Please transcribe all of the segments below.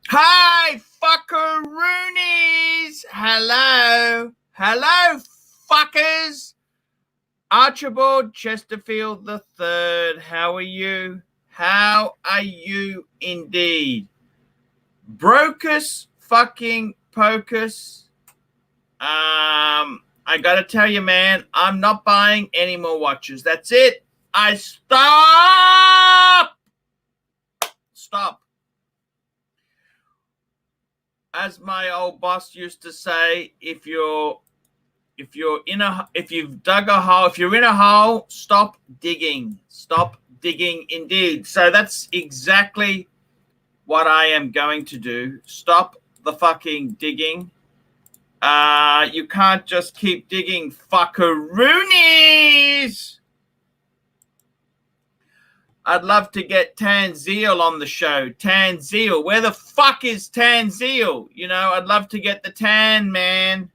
Hi, fuckaroonies! Hello. Hello, fuckers. Archibald Chesterfield the Third. How are you? How are you indeed? Brocus fucking pocus. I gotta tell you, man, I'm not buying any more watches. That's it. I stop. Stop. As my old boss used to say, if you've dug a hole, if you're in a hole, stop digging. Stop digging indeed. So that's exactly what I am going to do. Stop the fucking digging. You can't just keep digging, fuckaroonies. I'd love to get Tanzeel on the show. Tanzeel. Where the fuck is Tanzeel? You know, I'd love to get the Tan man.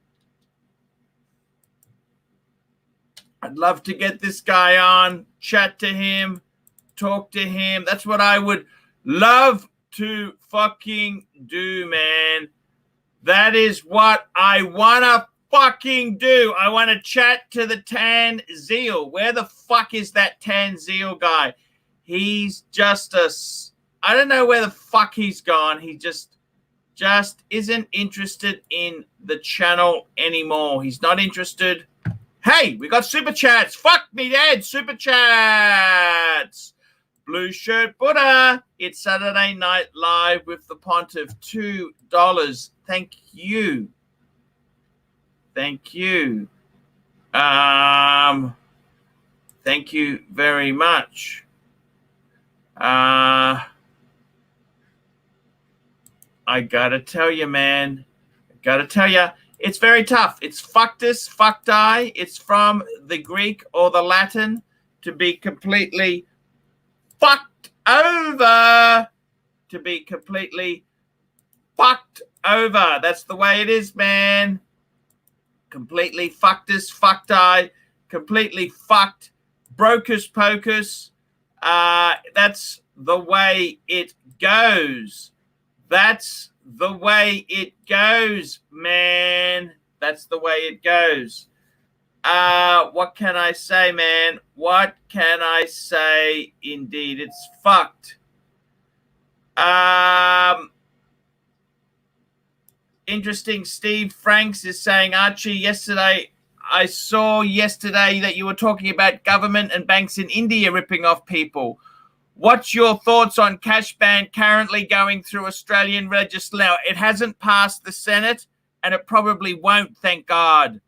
I'd love to get this guy on, chat to him, talk to him. That's what I would love to fucking do, man. That is what I want to fucking do. I want to chat to the Tanzeel. Where the fuck is that Tanzeel guy? He's just I don't know where the fuck he's gone. He just isn't interested in the channel anymore. He's not interested. Hey, we got super chats. Fuck me, Dad. Super chats. Blue Shirt Buddha. It's Saturday Night Live with the pont of $2. Thank you. Thank you. Thank you very much. I gotta tell you, man. It's very tough. It's fuctus, fucti. It's from the Greek or the Latin to be completely fucked over. To be completely fucked over. That's the way it is, man. Completely fuctus, fucti. Completely fucked. Brocus pocus. That's the way it goes. That's the way it goes, man. That's the way it goes. What can I say, man? What can I say? Indeed, it's fucked. Interesting. Steve Franks is saying, Archie, I saw yesterday that you were talking about government and banks in India ripping off people. What's your thoughts on cash ban currently going through Australian legislation? Now, it hasn't passed the Senate, and it probably won't, thank God.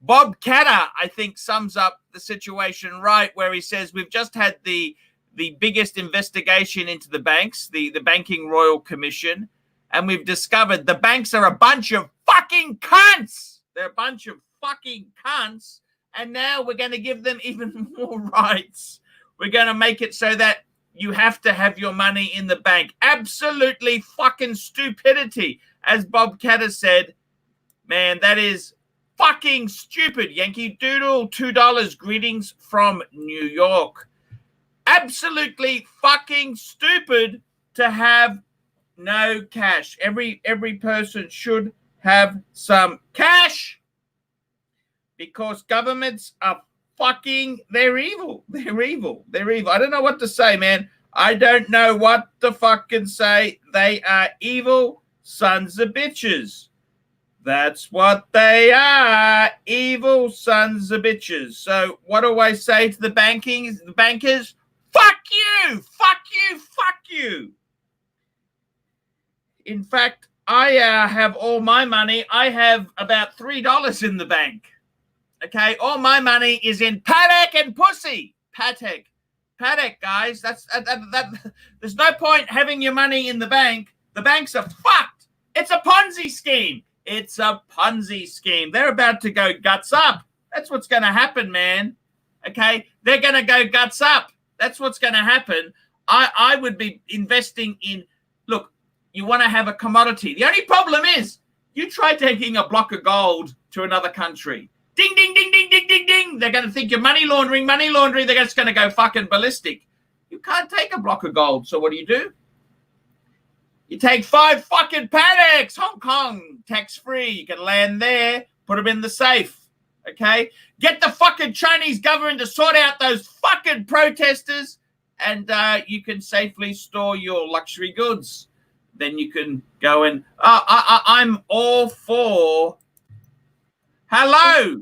Bob Catter, I think, sums up the situation right, where he says we've just had the biggest investigation into the banks, the Banking Royal Commission, and we've discovered the banks are a bunch of fucking cunts. They're a bunch of fucking cunts, and now we're going to give them even more rights. We're going to make it so that you have to have your money in the bank. Absolutely fucking stupidity. As Bob Catter said, man, that is fucking stupid. Yankee Doodle, $2. Greetings from New York. Absolutely fucking stupid to have no cash. Every person should have some cash because governments are fucking, they're evil. They're evil. They're evil. I don't know what to say, man. I don't know what to fucking say. They are evil sons of bitches. That's what they are. Evil sons of bitches. So what do I say to the bankers? Fuck you. Fuck you. Fuck you. In fact, I have all my money. I have about $3 in the bank. Okay, all my money is in Patek and pussy. Patek, guys. That's there's no point having your money in the bank. The banks are fucked. It's a Ponzi scheme. It's a Ponzi scheme. They're about to go guts up. That's what's going to happen, man. Okay, they're going to go guts up. That's what's going to happen. I would be investing in. Look, you want to have a commodity. The only problem is you try taking a block of gold to another country. Ding, ding, ding, ding, ding, ding, ding. They're going to think you're money laundering. They're just going to go fucking ballistic. You can't take a block of gold. So what do? You take 5 fucking Pateks, Hong Kong, tax-free. You can land there, put them in the safe, okay? Get the fucking Chinese government to sort out those fucking protesters, and you can safely store your luxury goods. Then you can go and... I'm all for... Hello!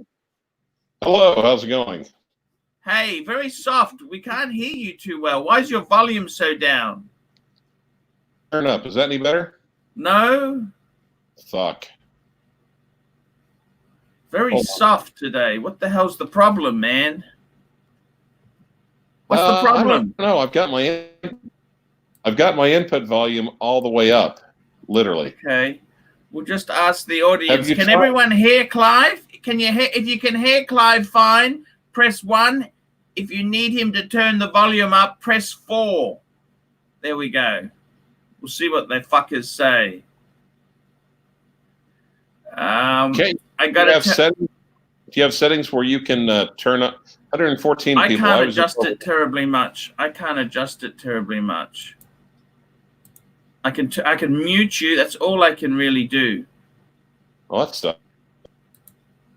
Hello, how's it going? Hey, very soft. We can't hear you too well. Why is your volume so down? Turn up. Is that any better? No. Fuck. Very soft today. What the hell's the problem, man? What's the problem? No, I've got my input volume all the way up, literally. Okay. We'll just ask the audience. Can everyone hear Clive? Can you hear? If you can hear Clive, fine. Press 1. If you need him to turn the volume up, press 4. There we go. We'll see what the fuckers say. Okay. I got to settings. Do you have settings where you can turn up 114 people? I can't adjust it terribly much. I can't adjust it terribly much. I can mute you. That's all I can really do. Oh, that's stuff.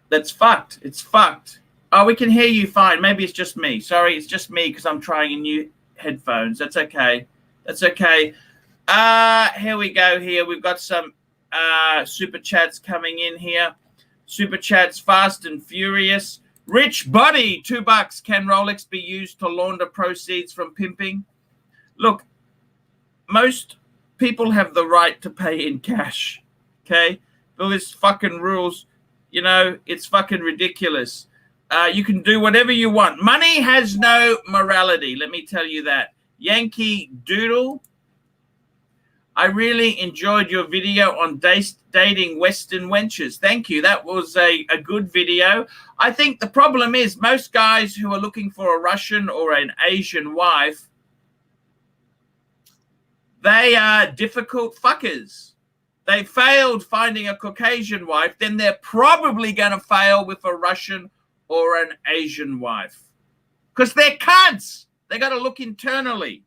That's fucked. It's fucked. Oh, we can hear you fine. Maybe it's just me. Sorry, it's just me because I'm trying new headphones. That's okay. That's okay. Here we go. Here we've got some super chats coming in here. Super chats fast and furious. Rich Body, $2. Can Rolex be used to launder proceeds from pimping? Look, most people have the right to pay in cash. Okay? All these fucking rules, you know, it's fucking ridiculous. You can do whatever you want. Money has no morality. Let me tell you that. Yankee Doodle, I really enjoyed your video on dating Western wenches. Thank you. That was a good video. I think the problem is most guys who are looking for a Russian or an Asian wife, they are difficult fuckers. They failed finding a Caucasian wife, then they're probably going to fail with a Russian or an Asian wife. Because they're cunts. They got to look internally.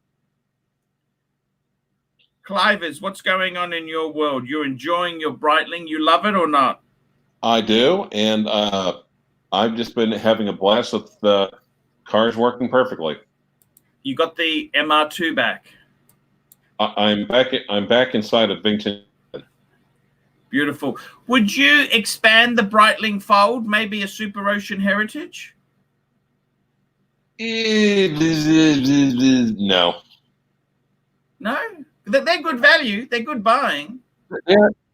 Clivers, what's going on in your world? You're enjoying your Breitling? You love it or not? I do, and I've just been having a blast with the cars working perfectly. You got the MR2 back. I'm back inside of Bington. Beautiful. Would you expand the Breitling Fold, maybe a Super Ocean Heritage? No. No? They're good value. They're good buying.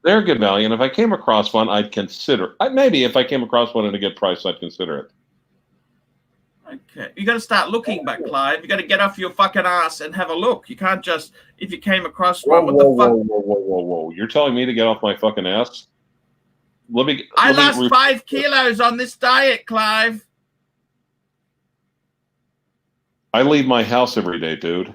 They're good value, and if I came across one, I'd consider. Maybe if I came across one at a good price, I'd consider it. Okay. You got to start looking back, Clive. You got to get off your fucking ass and have a look. You can't just, if you came across one, what the fuck? Whoa. You're telling me to get off my fucking ass? I lost 5 kilos on this diet, Clive. I leave my house every day, dude.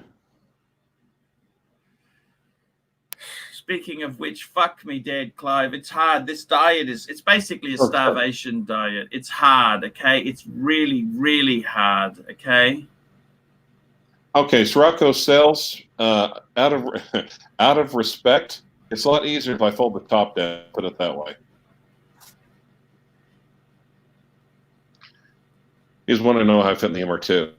Speaking of which, fuck me dead, Clive. It's hard. This diet it's basically a starvation diet. It's hard, okay? It's really, really hard, okay? Okay, Sirocco sells out of respect. It's a lot easier if I fold the top down, put it that way. You just want to know how I fit in the MR2.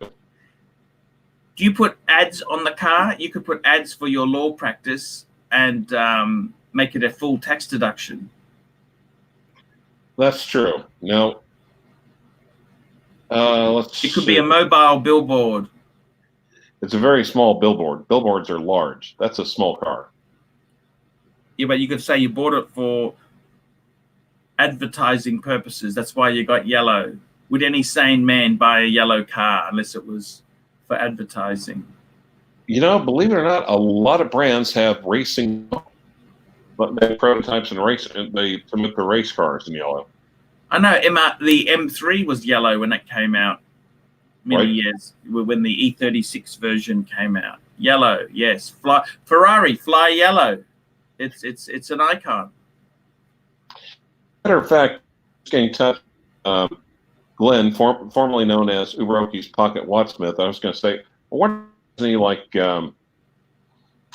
Do you put ads on the car? You could put ads for your law practice and make it a full tax deduction. That's true. Now, let's. It could be a mobile billboard. It's a very small billboard. Billboards are large. That's a small car. Yeah, but you could say you bought it for advertising purposes. That's why you got yellow. Would any sane man buy a yellow car unless it was for advertising? You know, believe it or not, a lot of brands have racing, but they have prototypes and they submit the race cars in yellow. I know the M3 was yellow when it came out many years, when the E36 version came out. Yellow, yes. Ferrari, fly yellow. It's an icon. Matter of fact, getting touched, Glenn, formerly known as Uberoki's Pocket Wattsmith, I was going to say, I wonder if he like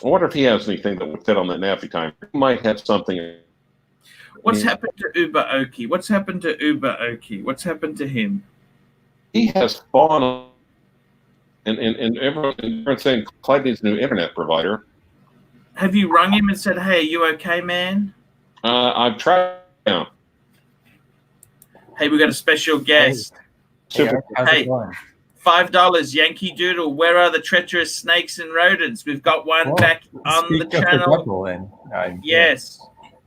I wonder if he has anything that would fit on that nappy time. He might have something. What's happened to Uber Oki? What's happened to Uber Oki? What's happened to him? He has fallen, and everyone's saying Clyde needs a new internet provider. Have you rung him and said, "Hey, are you okay, man?" I've tried now. Hey, we got a special guest. Super. Hey, $5, Yankee Doodle. Where are the treacherous snakes and rodents? We've got one back on the channel. Yes,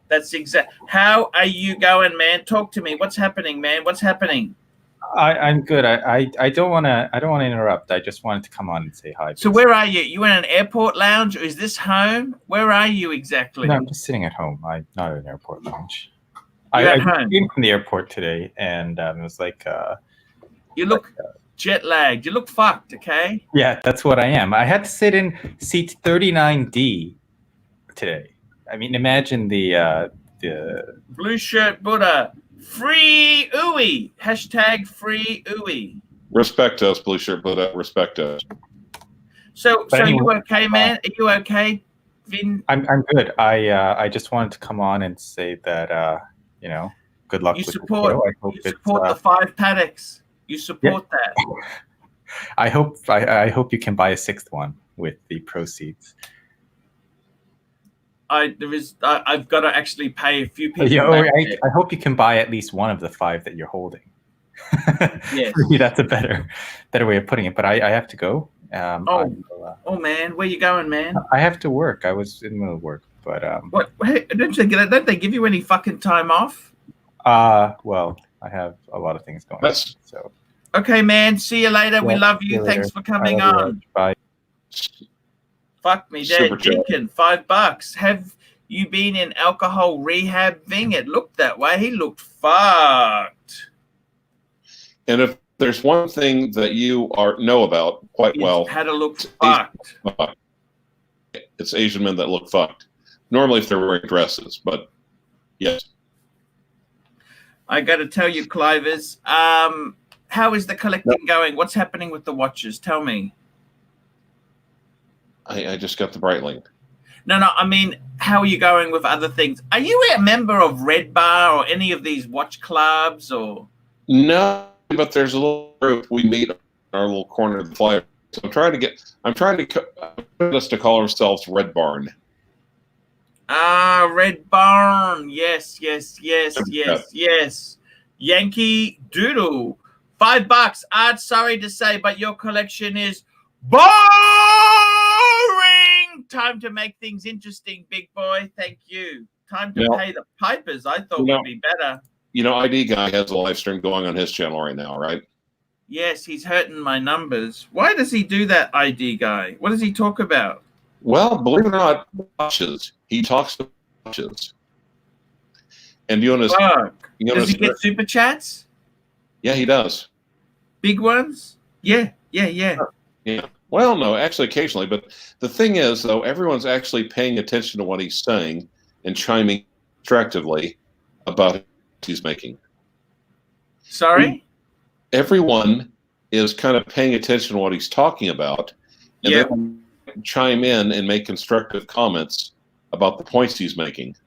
that's exact. How are you going, man? Talk to me. What's happening, man? What's happening? I'm good. I don't want to interrupt. I just wanted to come on and say hi. So where are you? You in an airport lounge, or is this home? Where are you exactly? No, I'm just sitting at home. I'm not at an airport lounge. You're at I home. came from the airport today, and it was like. You look jet lagged. You look fucked. Okay. Yeah, that's what I am. I had to sit in seat 39D today. I mean, imagine the Blue shirt Buddha. Free ooey. Hashtag free ooey. Respect us, blue shirt, but respect us. So anyway, you okay, man? Are you okay, Vin? I'm good. I just wanted to come on and say that you know, good luck. You with support. The I hope you support the 5 Pateks. You support that. I hope you can buy a 6th one with the proceeds. I've got to actually pay a few people. Yeah, I hope you can buy at least one of the 5 that you're holding. Yes, that's a better way of putting it. But I have to go. Oh man, where you going, man? I have to work. I was in the middle of work, but what? Hey, don't they give you any fucking time off? Well, I have a lot of things going on. So okay, man. See you later. Yeah, we love you. Thanks for coming on. Bye. Fuck me, Dad. Deacon, $5. Have you been in alcohol rehab thing? It looked that way. He looked fucked. And if there's one thing that you know about quite well, how to look fucked. It's Asian men that look fucked. Normally, if they're wearing dresses, but yes. I got to tell you, Clivers. How is the collecting going? What's happening with the watches? Tell me. I just got the Breitling. No. I mean, how are you going with other things? Are you a member of Red Bar or any of these watch clubs or? No, but there's a little group we meet in our little corner of the flyer. So I'm trying to get us to call ourselves Red Barn. Ah, Red Barn. Yes. Yankee Doodle. $5. Art, sorry to say, but your collection is boring. Time to make things interesting, big boy. Thank you. Time to pay the pipers. I thought would be better. You know, ID Guy has a live stream going on his channel right now, right? Yes, he's hurting my numbers. Why does he do that, ID Guy? What does he talk about? Well, believe it or not, watches. He talks to watches. And you notice, does he get super chats? Yeah, he does. Big ones? Yeah. Yeah. Well, no, actually occasionally. But the thing is, though, everyone's actually paying attention to what he's saying and chiming extractively about what he's making. Sorry? Everyone is kind of paying attention to what he's talking about. And then chime in and make constructive comments about the points he's making.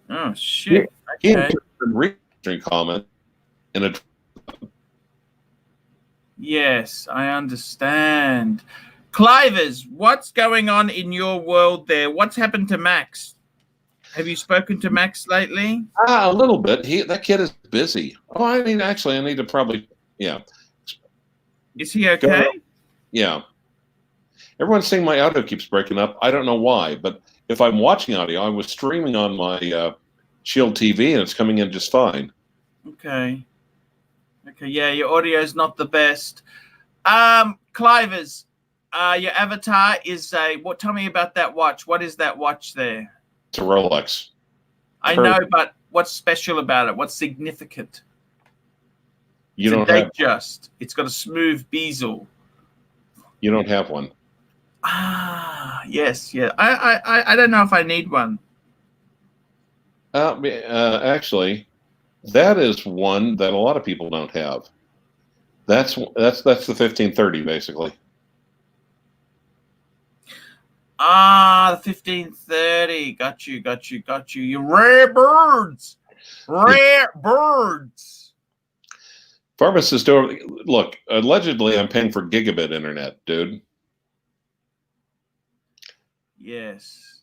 Oh, shit. He reading comment in a. Yes, I understand. Clivers, what's going on in your world there? What's happened to Max? Have you spoken to Max lately? A little bit. That kid is busy. Oh, I mean, actually, I need to probably, Is he okay? Yeah. Everyone's saying my audio keeps breaking up. I don't know why, but if I'm watching audio, I was streaming on my Shield TV, and it's coming in just fine. Okay, yeah, your audio is not the best. Clivers, your avatar is tell me about that watch. What is that watch there? It's a Rolex. I know, but what's special about it? What's significant? You don't have just. It's got a smooth bezel. You don't have one. Yes, yeah. I don't know if I need one. Actually, that is one that a lot of people don't have. That's the 1530 basically. Ah, the 1530. Got you. You rare birds. Rare birds. Pharmacist, look, allegedly I'm paying for gigabit internet, dude. Yes.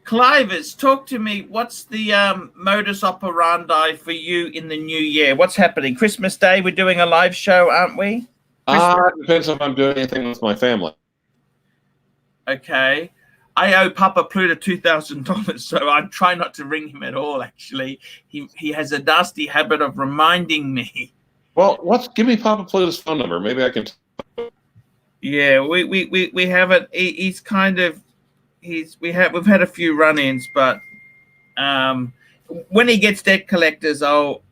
Clivers, talk to me. What's the modus operandi for you in the new year? What's happening? Christmas Day, we're doing a live show, aren't we? Depends if I'm doing anything with my family. Okay. I owe Papa Pluto $2,000, so I'm trying not to ring him at all, actually. He has a nasty habit of reminding me. Well, give me Papa Pluto's phone number. Maybe I can. Yeah, we haven't. He's kind of we've had a few run-ins, but when he gets debt collectors, I'll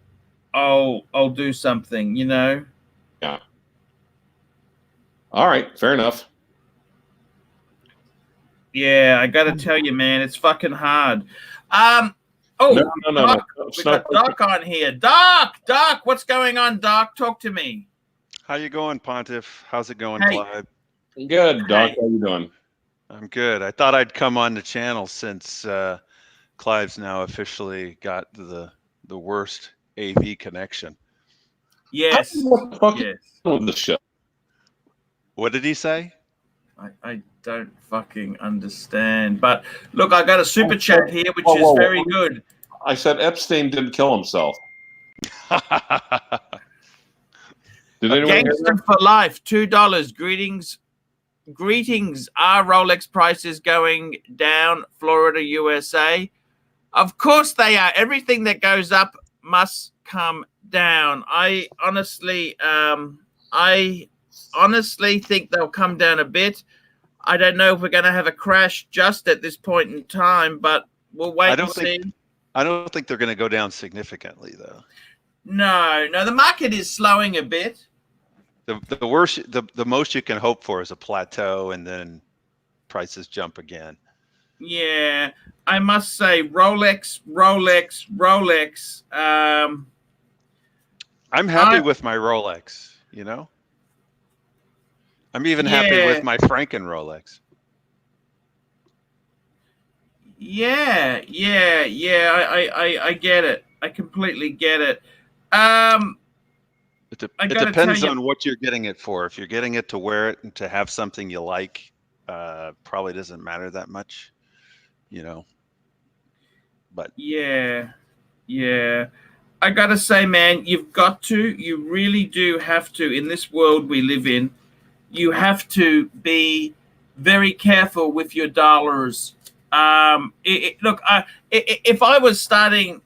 do something, you know. Yeah. All right, fair enough. Yeah, I got to tell you, man, it's fucking hard. No. Doc, we got Doc on here. Doc, what's going on, Doc? Talk to me. How you going, Pontiff? How's it going, Hey. Clive? Good, Doc. Hey. How you doing? I'm good. I thought I'd come on the channel since Clive's now officially got the worst AV connection. Yes. What the fuck yes. with this shit? What did he say? I don't fucking understand. But look, I got a super chat here, which is very good. I said Epstein didn't kill himself. Did anyone hear Gangster that? for life, $2. Greetings. Are Rolex prices going down, Florida, USA? Of course they are. Everything that goes up must come down. I honestly think they'll come down a bit. I don't know if we're going to have a crash just at this point in time, but we'll wait and see. I don't think they're going to go down significantly, though. No, the market is slowing a bit. The most you can hope for is a plateau, and then prices jump again. Yeah, I must say, Rolex. I'm happy with my Rolex, you know? I'm even happy with my Franken Rolex. Yeah, I get it. I completely get it. It depends on what you're getting it for. If you're getting it to wear it and to have something you like, probably doesn't matter that much, you know. But yeah. I gotta say, man, you really do have to, in this world we live in, you have to be very careful with your dollars. Look, if I was starting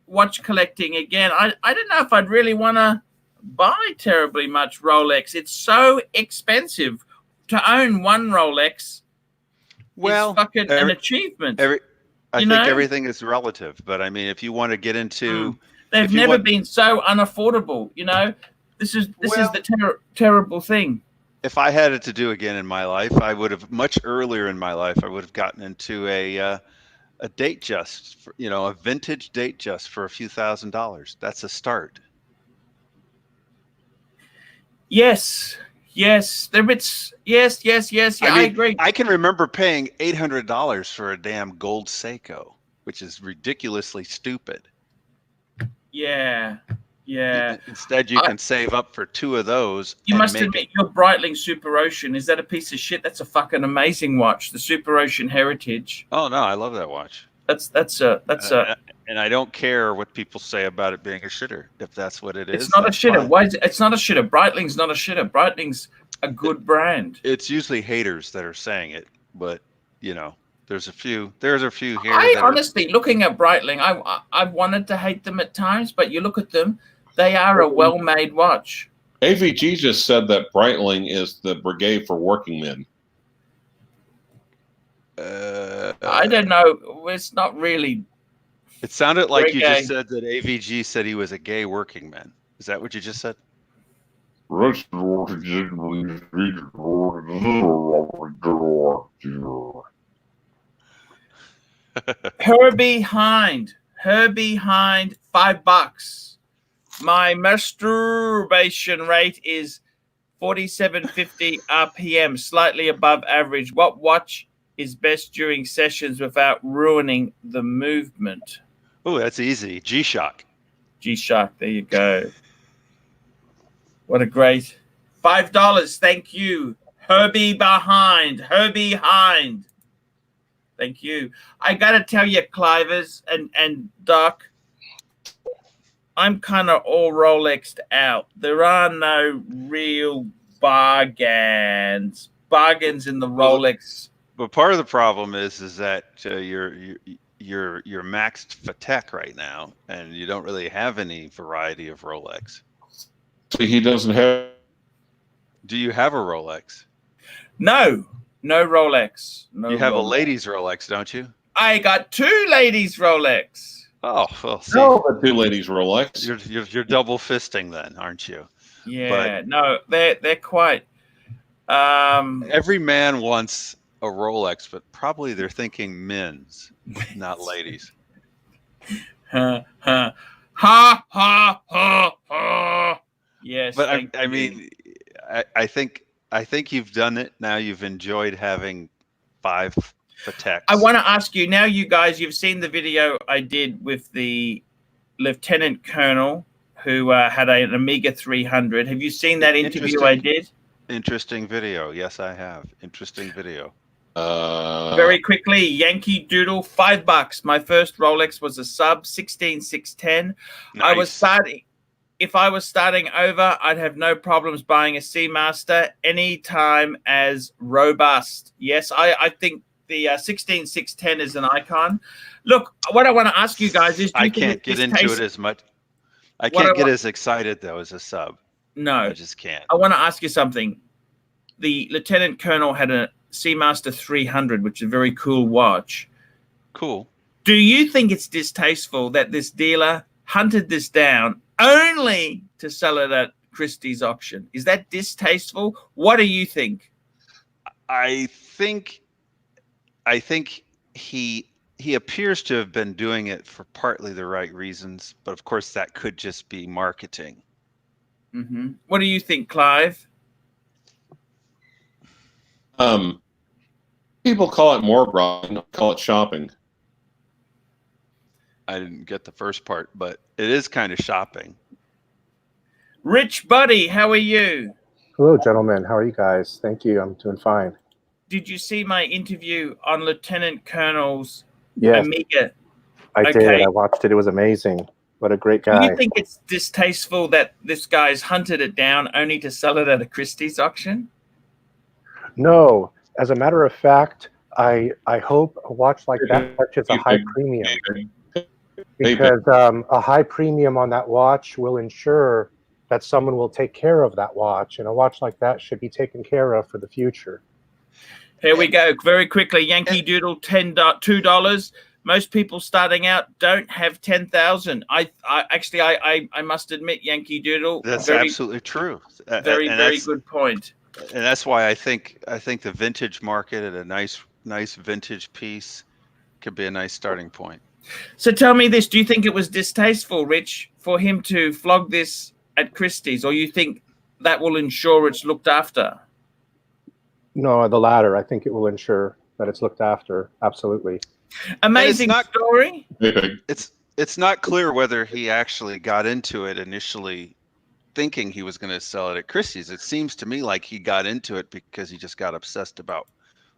watch collecting again, I don't know if I'd really want to buy terribly much Rolex. It's so expensive to own one Rolex. Well, is fucking an achievement. I think everything is relative, but I mean, if you want to get into, they've never been so unaffordable. You know, this is the terrible thing. If I had it to do again in my life, I would have much earlier in my life. I would have gotten into a date just, for, you know, a vintage date just for a few $1,000s. That's a start. Yes. They're bits. Yes. Yeah, I agree. I can remember paying $800 for a damn gold Seiko, which is ridiculously stupid. Yeah. Instead, you can save up for 2 of those. You must admit, your Breitling Super Ocean, is that a piece of shit? That's a fucking amazing watch. The Super Ocean Heritage. Oh no, I love that watch. That's a. And I don't care what people say about it being a shitter. If that's what it is, it's not a shitter. Why is it? It's not a shitter. Breitling's not a shitter. Breitling's a good brand. It's usually haters that are saying it, but you know, there's a few here. Honestly, looking at Breitling, I've wanted to hate them at times, but you look at them, they are a well-made watch. AVG just said that Breitling is the brigade for working men. I don't know. It's not really. It sounded like you just said that AVG said he was a gay working man. Is that what you just said? Herbie Hind, $5. My masturbation rate is 4750 RPM, slightly above average. What watch is best during sessions without ruining the movement? Oh, that's easy. G-Shock. G-Shock, there you go. What a great $5. Thank you. Herbie Hind. Thank you. I gotta tell you, Clivers and Doc, I'm kind of all Rolexed out. There are no real bargains in the Rolex. But part of the problem is that you're maxed Patek right now, and you don't really have any variety of Rolex. So he doesn't have. Do you have a Rolex? No Rolex. No, you have Rolex. a ladies Rolex, don't you? I got 2 ladies Rolex. Oh, well, see, No, but 2 ladies Rolex. You're double fisting then, aren't you? Yeah, no, they're quite. Every man wants a Rolex, but probably they're thinking men's, not ladies. Ha ha ha ha ha. Yes, but I mean, I think you've done it. Now you've enjoyed having 5 Pateks. I want to ask you now, you guys, you've seen the video I did with the Lieutenant Colonel who had an Amiga 300. Have you seen that interview I did? Interesting video. Yes, I have. Interesting video. Very quickly, Yankee Doodle, $5. My first Rolex was a sub 16610. Nice. I was starting. If I was starting over, I'd have no problems buying a Seamaster anytime as robust. Yes, I think the 16610 is an icon. Look, what I want to ask you guys is, I can't get into it as much. I can't get as excited though as a sub. No, I just can't. I want to ask you something. The Lieutenant Colonel had a Seamaster 300, which is a very cool watch. Cool. Do you think it's distasteful that this dealer hunted this down only to sell it at Christie's auction? Is that distasteful? What do you think? I think he appears to have been doing it for partly the right reasons, but of course that could just be marketing. Mm-hmm. What do you think, Clive? People call it more grinding, call it shopping. I didn't get the first part, but it is kind of shopping. Rich Buddy, how are you? Hello, gentlemen. How are you guys? Thank you. I'm doing fine. Did you see my interview on Lieutenant Colonel's Yes, Amiga? I did. I watched it. It was amazing. What a great guy. Do you think it's distasteful that this guy's hunted it down only to sell it at a Christie's auction? No. As a matter of fact, I hope a watch like that touches a high premium. Because a high premium on that watch will ensure that someone will take care of that watch. And a watch like that should be taken care of for the future. Here we go. Very quickly, Yankee Doodle, $2. Most people starting out don't have 10,000. I must admit, Yankee Doodle. That's absolutely true. Very good point. And that's why I think the vintage market at a nice vintage piece could be a nice starting point. So tell me this: do you think it was distasteful, Rich, for him to flog this at Christie's, or you think that will ensure it's looked after? No, the latter. I think it will ensure that it's looked after. Absolutely. Amazing story. It's not clear whether he actually got into it initially thinking he was going to sell it at Christie's. It seems to me like he got into it because he just got obsessed about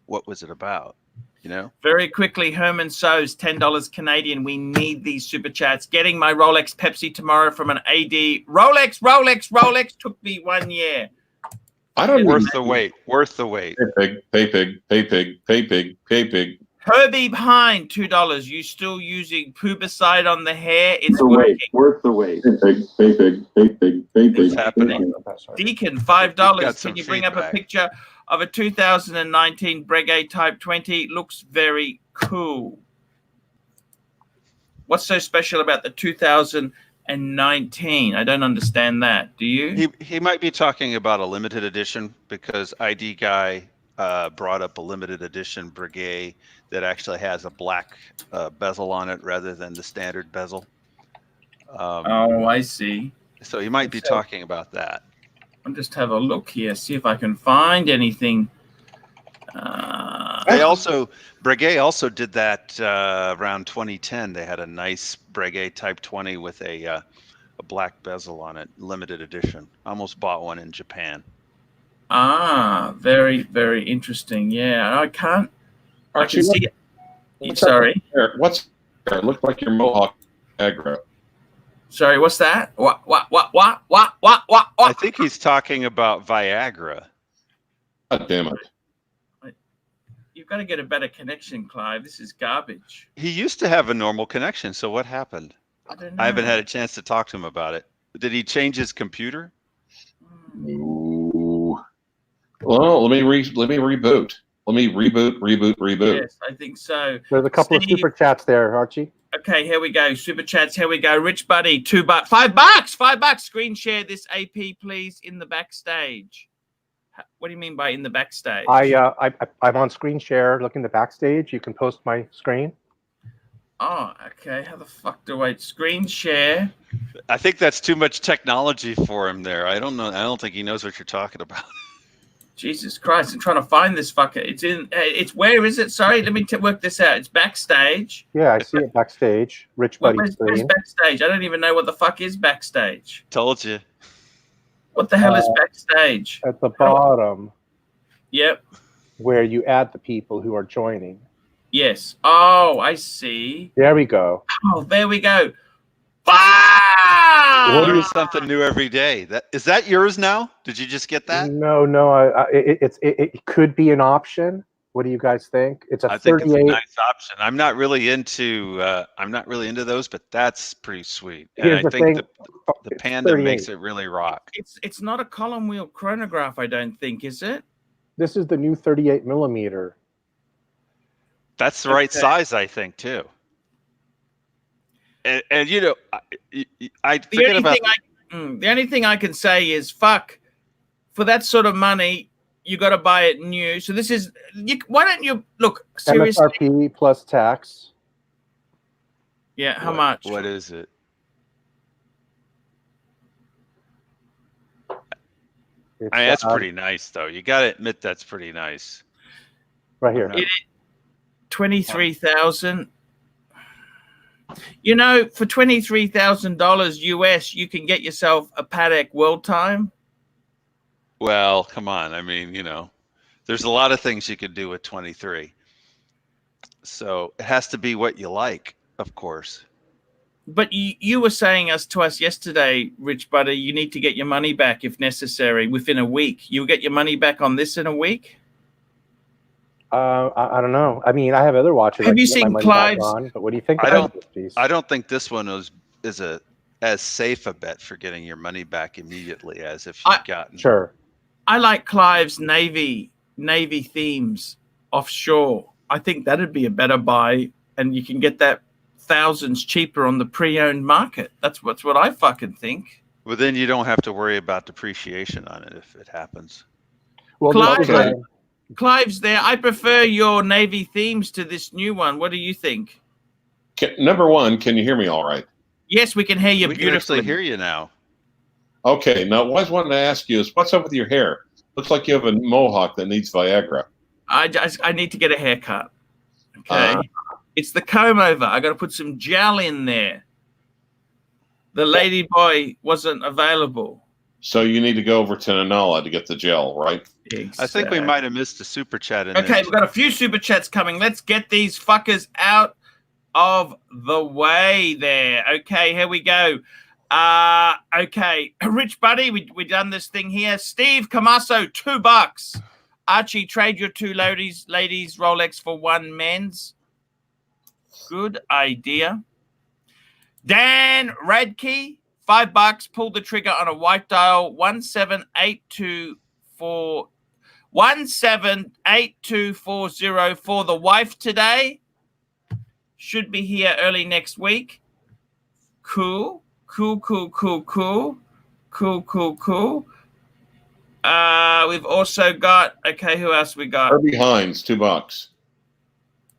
what was it about, you know? Very quickly, Herman Sows, $10 Canadian. We need these super chats. Getting my Rolex Pepsi tomorrow from an AD. Rolex took me 1 year. I don't worth the wait. Worth the wait. Pay pig. Herbie Hind, $2. You still using Pubicide on the hair? It's working. Worth the wait. Pay pig. What's happening? Deacon, $5. Can you some bring up a feedback. picture of a 2019 Breguet Type 20? Looks very cool. What's so special about the 2019? I don't understand that. Do you? He might be talking about a limited edition because ID Guy brought up a limited edition Breguet that actually has a black bezel on it rather than the standard bezel. Oh, I see. So he might be talking about that. I'll just have a look here, see if I can find anything. Breguet also did that around 2010. They had a nice Breguet Type 20 with a black bezel on it, limited edition. Almost bought one in Japan. Very, very interesting. Yeah, I can see it. Sorry. What's there? It looked like your Mohawk aggro. Sorry, what's that? What? I think he's talking about Viagra. God damn it. You've got to get a better connection, Clive. This is garbage. He used to have a normal connection, so what happened? I don't know. I haven't had a chance to talk to him about it. Did he change his computer? Ooh. Well, let me reboot. Let me reboot. Yes, I think so. There's a couple of super chats there, Archie. Okay, here we go. Super chats. Here we go. Rich Buddy, $2, $5. Screen share this AP, please, in the backstage. What do you mean by in the backstage? I'm on screen share. Looking the backstage. You can post my screen. Oh, okay. How the fuck do I screen share? I think that's too much technology for him there. I don't know. I don't think he knows what you're talking about. Jesus Christ! I'm trying to find this fucker. It's where is it? Sorry, let me work this out. It's backstage. Yeah, I see it backstage. Rich Buddy where's screen. Backstage? I don't even know what the fuck is backstage. Told you. What the hell is backstage? At the bottom. Yep. Where you add the people who are joining. Yes. Oh, I see. There we go. Oh, there we go. Wow! Learn something new every day. Is that yours now? Did you just get that? No. It could be an option. What do you guys think? It's a 38. I think it's a nice option. I'm not really into those, but that's pretty sweet. And Here's I the think thing. the Panda makes it really rock. It's not a column wheel chronograph, I don't think, is it? This is the new 38 millimeter. That's the right size, I think, too. And you know, I forget about the only thing I can say is, fuck, for that sort of money, you got to buy it new. So this is, why don't you look seriously? MSRP plus tax. Yeah, how much? What is it? That's pretty nice, though. You got to admit that's pretty nice. Right here. 23,000. You know, for $23,000 US, you can get yourself a Patek World Time. Well, come on. I mean, you know, there's a lot of things you could do with 23. So it has to be what you like, of course. But you were saying to us yesterday, Rich Buddy, you need to get your money back if necessary within a week. You'll get your money back on this in a week? I don't know. I mean, I have other watches. Have you seen Clive's? But what do you think? I don't think this one is as safe a bet for getting your money back immediately as if you've gotten. Sure. I like Clive's Navy themes offshore. I think that'd be a better buy, and you can get that thousands cheaper on the pre-owned market. That's what I fucking think. Well, then you don't have to worry about depreciation on it if it happens. Well, Clive's there. I prefer your Navy themes to this new one. What do you think? Number one, can you hear me all right? Yes, we can hear you beautifully. We can actually hear you now. Okay. Now, what I wanted to ask you is, what's up with your hair? Looks like you have a mohawk that needs Viagra. I need to get a haircut. Okay. It's the comb over. I got to put some gel in there. The lady boy wasn't available. So you need to go over to Nanala to get the gel, right? I think we might have missed a super chat in Okay, we've got a few super chats coming. Let's get these fuckers out of the way there. Okay, here we go. Okay, Rich Buddy, we done this thing here. Steve Camasso, $2. Archie, trade your two ladies Rolex for one men's. Good idea. Dan Radke, $5. Pull the trigger on a white dial. 178240 for the wife today. Should be here early next week. Cool. We've also got, okay, who else we got? Herbie Hines, $2.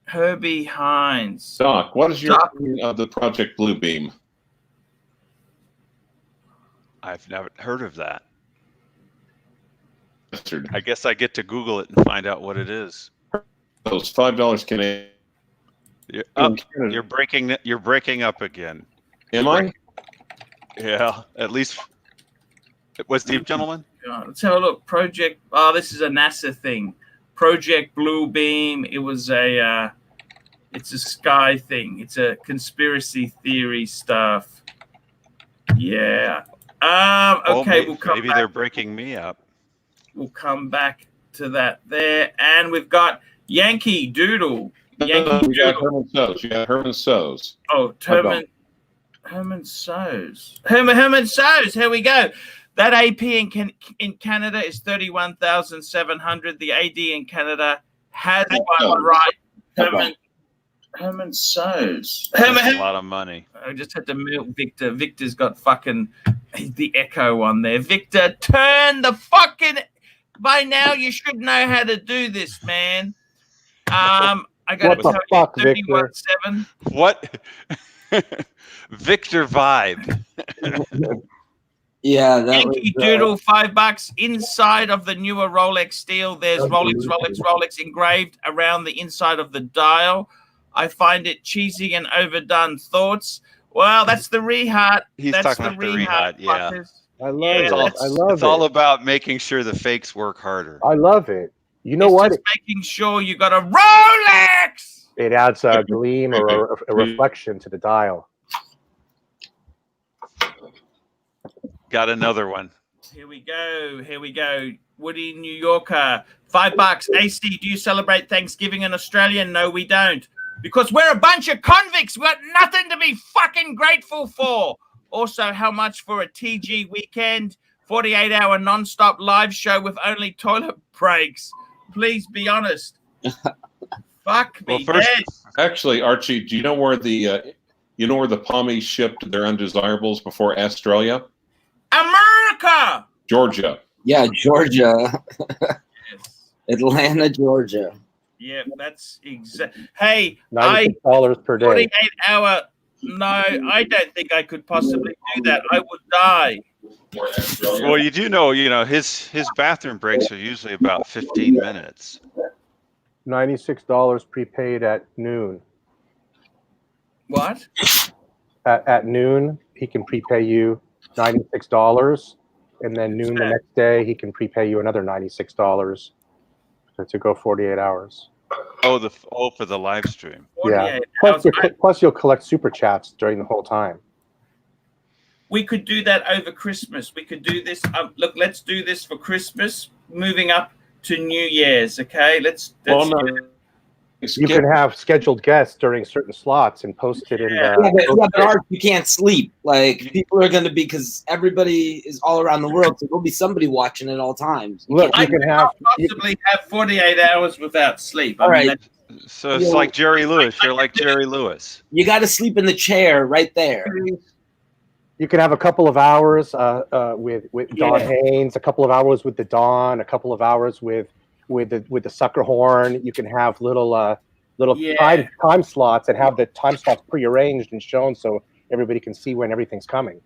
Herbie Hines. Doc, what is your opinion of the Project Bluebeam? I've never heard of that. I guess I get to Google it and find out what it is. Those $5 Canadian. You're up. You're breaking up again. Am I? Yeah, at least. What's the gentleman? Let's have a look. Project. Oh, this is a NASA thing. Project Blue Beam. It was a. It's a sky thing. It's a conspiracy theory stuff. Yeah. Okay, we'll come maybe back. They're breaking me up. We'll come back to that there, and we've got Yankee Doodle. Yankee You got Doodle. Herman Soes. You got Herman Soes. Oh, Herman Soes. Herman Soes. Here we go. That AP in Canada is 31,700. The AD in Canada has one right. Herman Soes. That's a lot of money. I just had to milk Victor. Victor's got fucking the echo on there. Victor, turn the fucking. By now, you should know how to do this, man. I got to tell you, 31.7. What? Victor vibe. Yeah, that Yankee Doodle, $5 inside of the newer Rolex steel. There's Rolex engraved around the inside of the dial. I find it cheesy and overdone. Thoughts? Well, that's the rehat. He's that's talking about the rehat. Yeah, I love it. I love it. It's all about making sure the fakes work harder. I love it. You know what? Just making sure you got a Rolex. It adds a gleam or a reflection to the dial. Got another one. Here we go. Here we go. Woody, New Yorker, $5. AC, do you celebrate Thanksgiving in Australia? No, we don't. Because we're a bunch of convicts. We've got nothing to be fucking grateful for. Also, how much for a TG weekend? 48-hour non-stop live show with only toilet breaks. Please be honest. Fuck me. Well, actually, Archie, do you know where the Pommies shipped their undesirables before Australia? America. Yeah, Georgia. Georgia. Yes. Atlanta, Georgia. Yeah, that's exact. Hey, $96 per day. 48-hour. No, I don't think I could possibly do that. I would die. Well, you do know, his bathroom breaks are usually about 15 minutes. $96 prepaid at noon. What? At noon, he can prepay you $96, and then noon the next day, he can prepay you another $96 to go 48 hours. For the live stream. Yeah. Plus, you'll collect super chats during the whole time. We could do that over Christmas. We could do this. Look, let's do this for Christmas. Moving up to New Year's. Okay, You can have scheduled guests during certain slots and post it in. But you can't sleep. Like people are going to be because everybody is all around the world, so there'll be somebody watching at all times. Look, I can have 48 hours without sleep. All right. So it's like Jerry Lewis. You're like Jerry Lewis. You got to sleep in the chair right there. You can have a couple of hours with Don Haynes, a couple of hours with the Don, a couple of hours with the sucker horn. You can have little time slots and have the time slots prearranged and shown so everybody can see when everything's coming.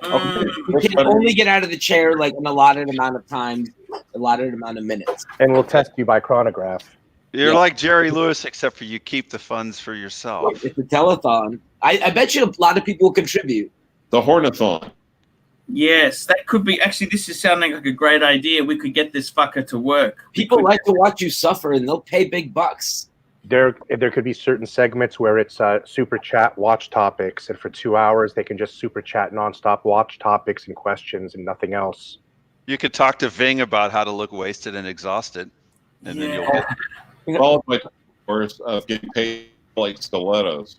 You can only get out of the chair like an allotted amount of time, allotted amount of minutes. And we'll test you by chronograph. You're like Jerry Lewis, except for you keep the funds for yourself. It's a telethon. I bet you a lot of people will contribute. The Hornathon. Yes, that could be. Actually, this is sounding like a great idea. We could get this fucker to work. People like to watch you suffer, and they'll pay big bucks. There could be certain segments where it's super chat watch topics, and for 2 hours they can just super chat nonstop watch topics and questions and nothing else. You could talk to Ving about how to look wasted and exhausted, and then you'll get Followed by hours of getting paid like stilettos.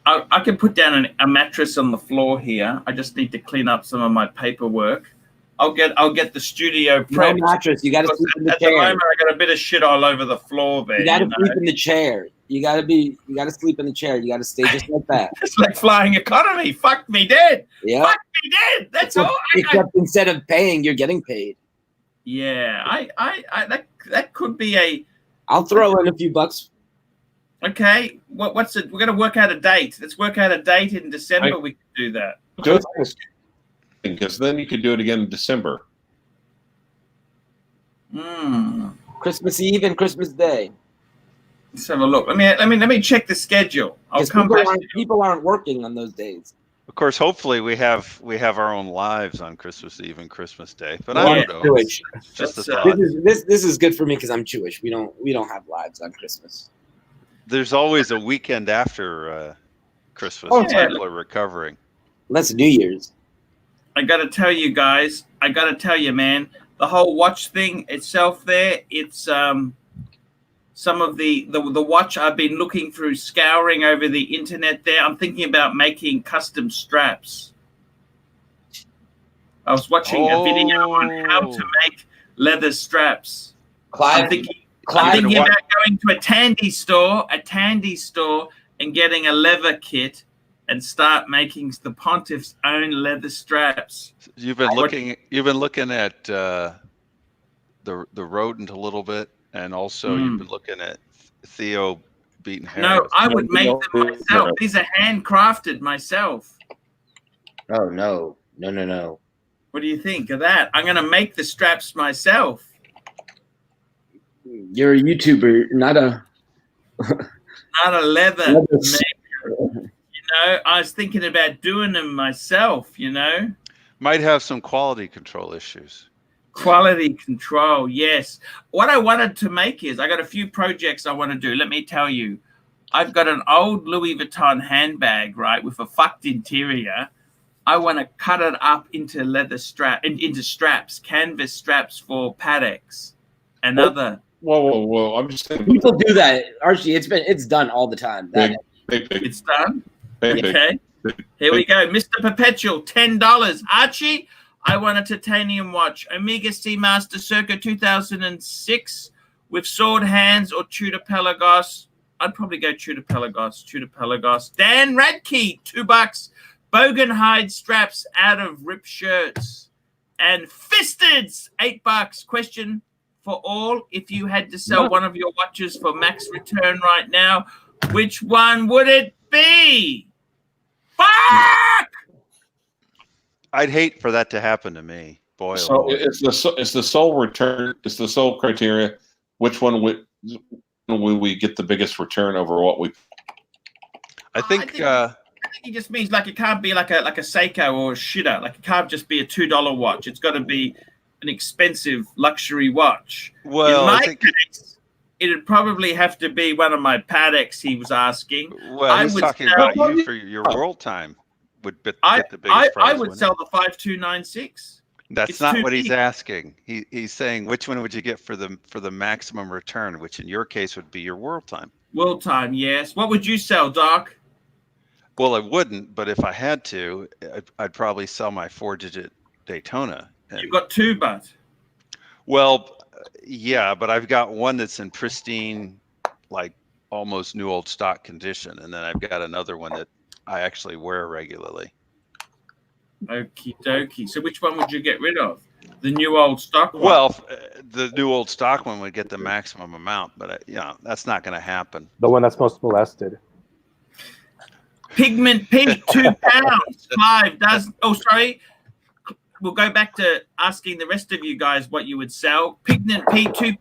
I can put down a mattress on the floor here. I just need to clean up some of my paperwork. I'll get the studio prepped. No mattress. You got to sleep in the chair. At the moment, I got a bit of shit all over the floor there. You got to sleep in the chair. You got to sleep in the chair. You got to stay just like that. It's like flying economy. Fuck me dead. Yeah. Fuck me dead. That's all. Except instead of paying, you're getting paid. Yeah. That could be a. I'll throw in a few bucks. Okay. What's it? We're gonna work out a date. Let's work out a date in December. We can do that. Because then you could do it again in December. Christmas Eve and Christmas Day. Let's have a look. Let me check the schedule. I'll come back. People aren't working on those days. Of course, hopefully we have our own lives on Christmas Eve and Christmas Day. But Well, I don't know. Jewish. Just a thought. This is good for me because I'm Jewish. We don't have lives on Christmas. There's always a weekend after Christmas. Oh, when people are recovering. That's New Year's. I got to tell you guys. I got to tell you, man. The whole watch thing itself, there. It's some of the watch I've been looking through, scouring over the internet there. I'm thinking about making custom straps. I was watching a video on how to make leather straps. I'm thinking about going to a Tandy store, and getting a leather kit and start making the Pontiff's own leather straps. You've been looking at the rodent a little bit. And also, you've been looking at Theo beating Harris. No, I would make them myself. These are handcrafted myself. Oh, no. No. What do you think of that? I'm going to make the straps myself. You're a YouTuber, not a leather maker. I was thinking about doing them myself, Might have some quality control issues. Quality control, yes. What I wanted to make is, I got a few projects I want to do. Let me tell you, I've got an old Louis Vuitton handbag, right, with a fucked interior. I want to cut it up into leather into straps, canvas straps for Pateks and other. Whoa! I'm just saying. People do that, Archie. It's done all the time. It's done. Okay. Here we go, Mr. Perpetual, $10. Archie, I want a titanium watch, Omega Seamaster circa 2006 with sword hands or Tudor Pelagos. I'd probably go Tudor Pelagos. Dan Radke, $2. Bogenhide straps out of ripped shirts. And Fisteds, $8. Question for all: if you had to sell one of your watches for max return right now, which one would it be? Fuck! I'd hate for that to happen to me. Boy, so it's the sole return. It's the sole criteria. Which one would we get the biggest return over what we? I think it just means like it can't be like a Seiko or a Shitter. Like it can't just be a $2 watch. It's got to be an expensive luxury watch. Well, in my case, it'd probably have to be one of my Pateks. He was asking. Well, he's talking about you for your world time. Would get the biggest price. I would sell the 5296. That's not what he's asking. He's saying which one would you get for the maximum return, which in your case would be your world time. World time, yes. What would you sell, Doc? Well, I wouldn't, but if I had to, I'd probably sell my 4-digit Daytona. You've got two, but. Well, yeah, but I've got one that's in pristine, like almost new old stock condition, and then I've got another one that I actually wear regularly. Okie dokie. So which one would you get rid of? The new old stock one? Well, the new old stock one would get the maximum amount, but that's not going to happen. The one that's most molested. Pigment Pete, £2. Clive does. Oh, sorry. We'll go back to asking the rest of you guys what you would sell. Pigment Pete, £2.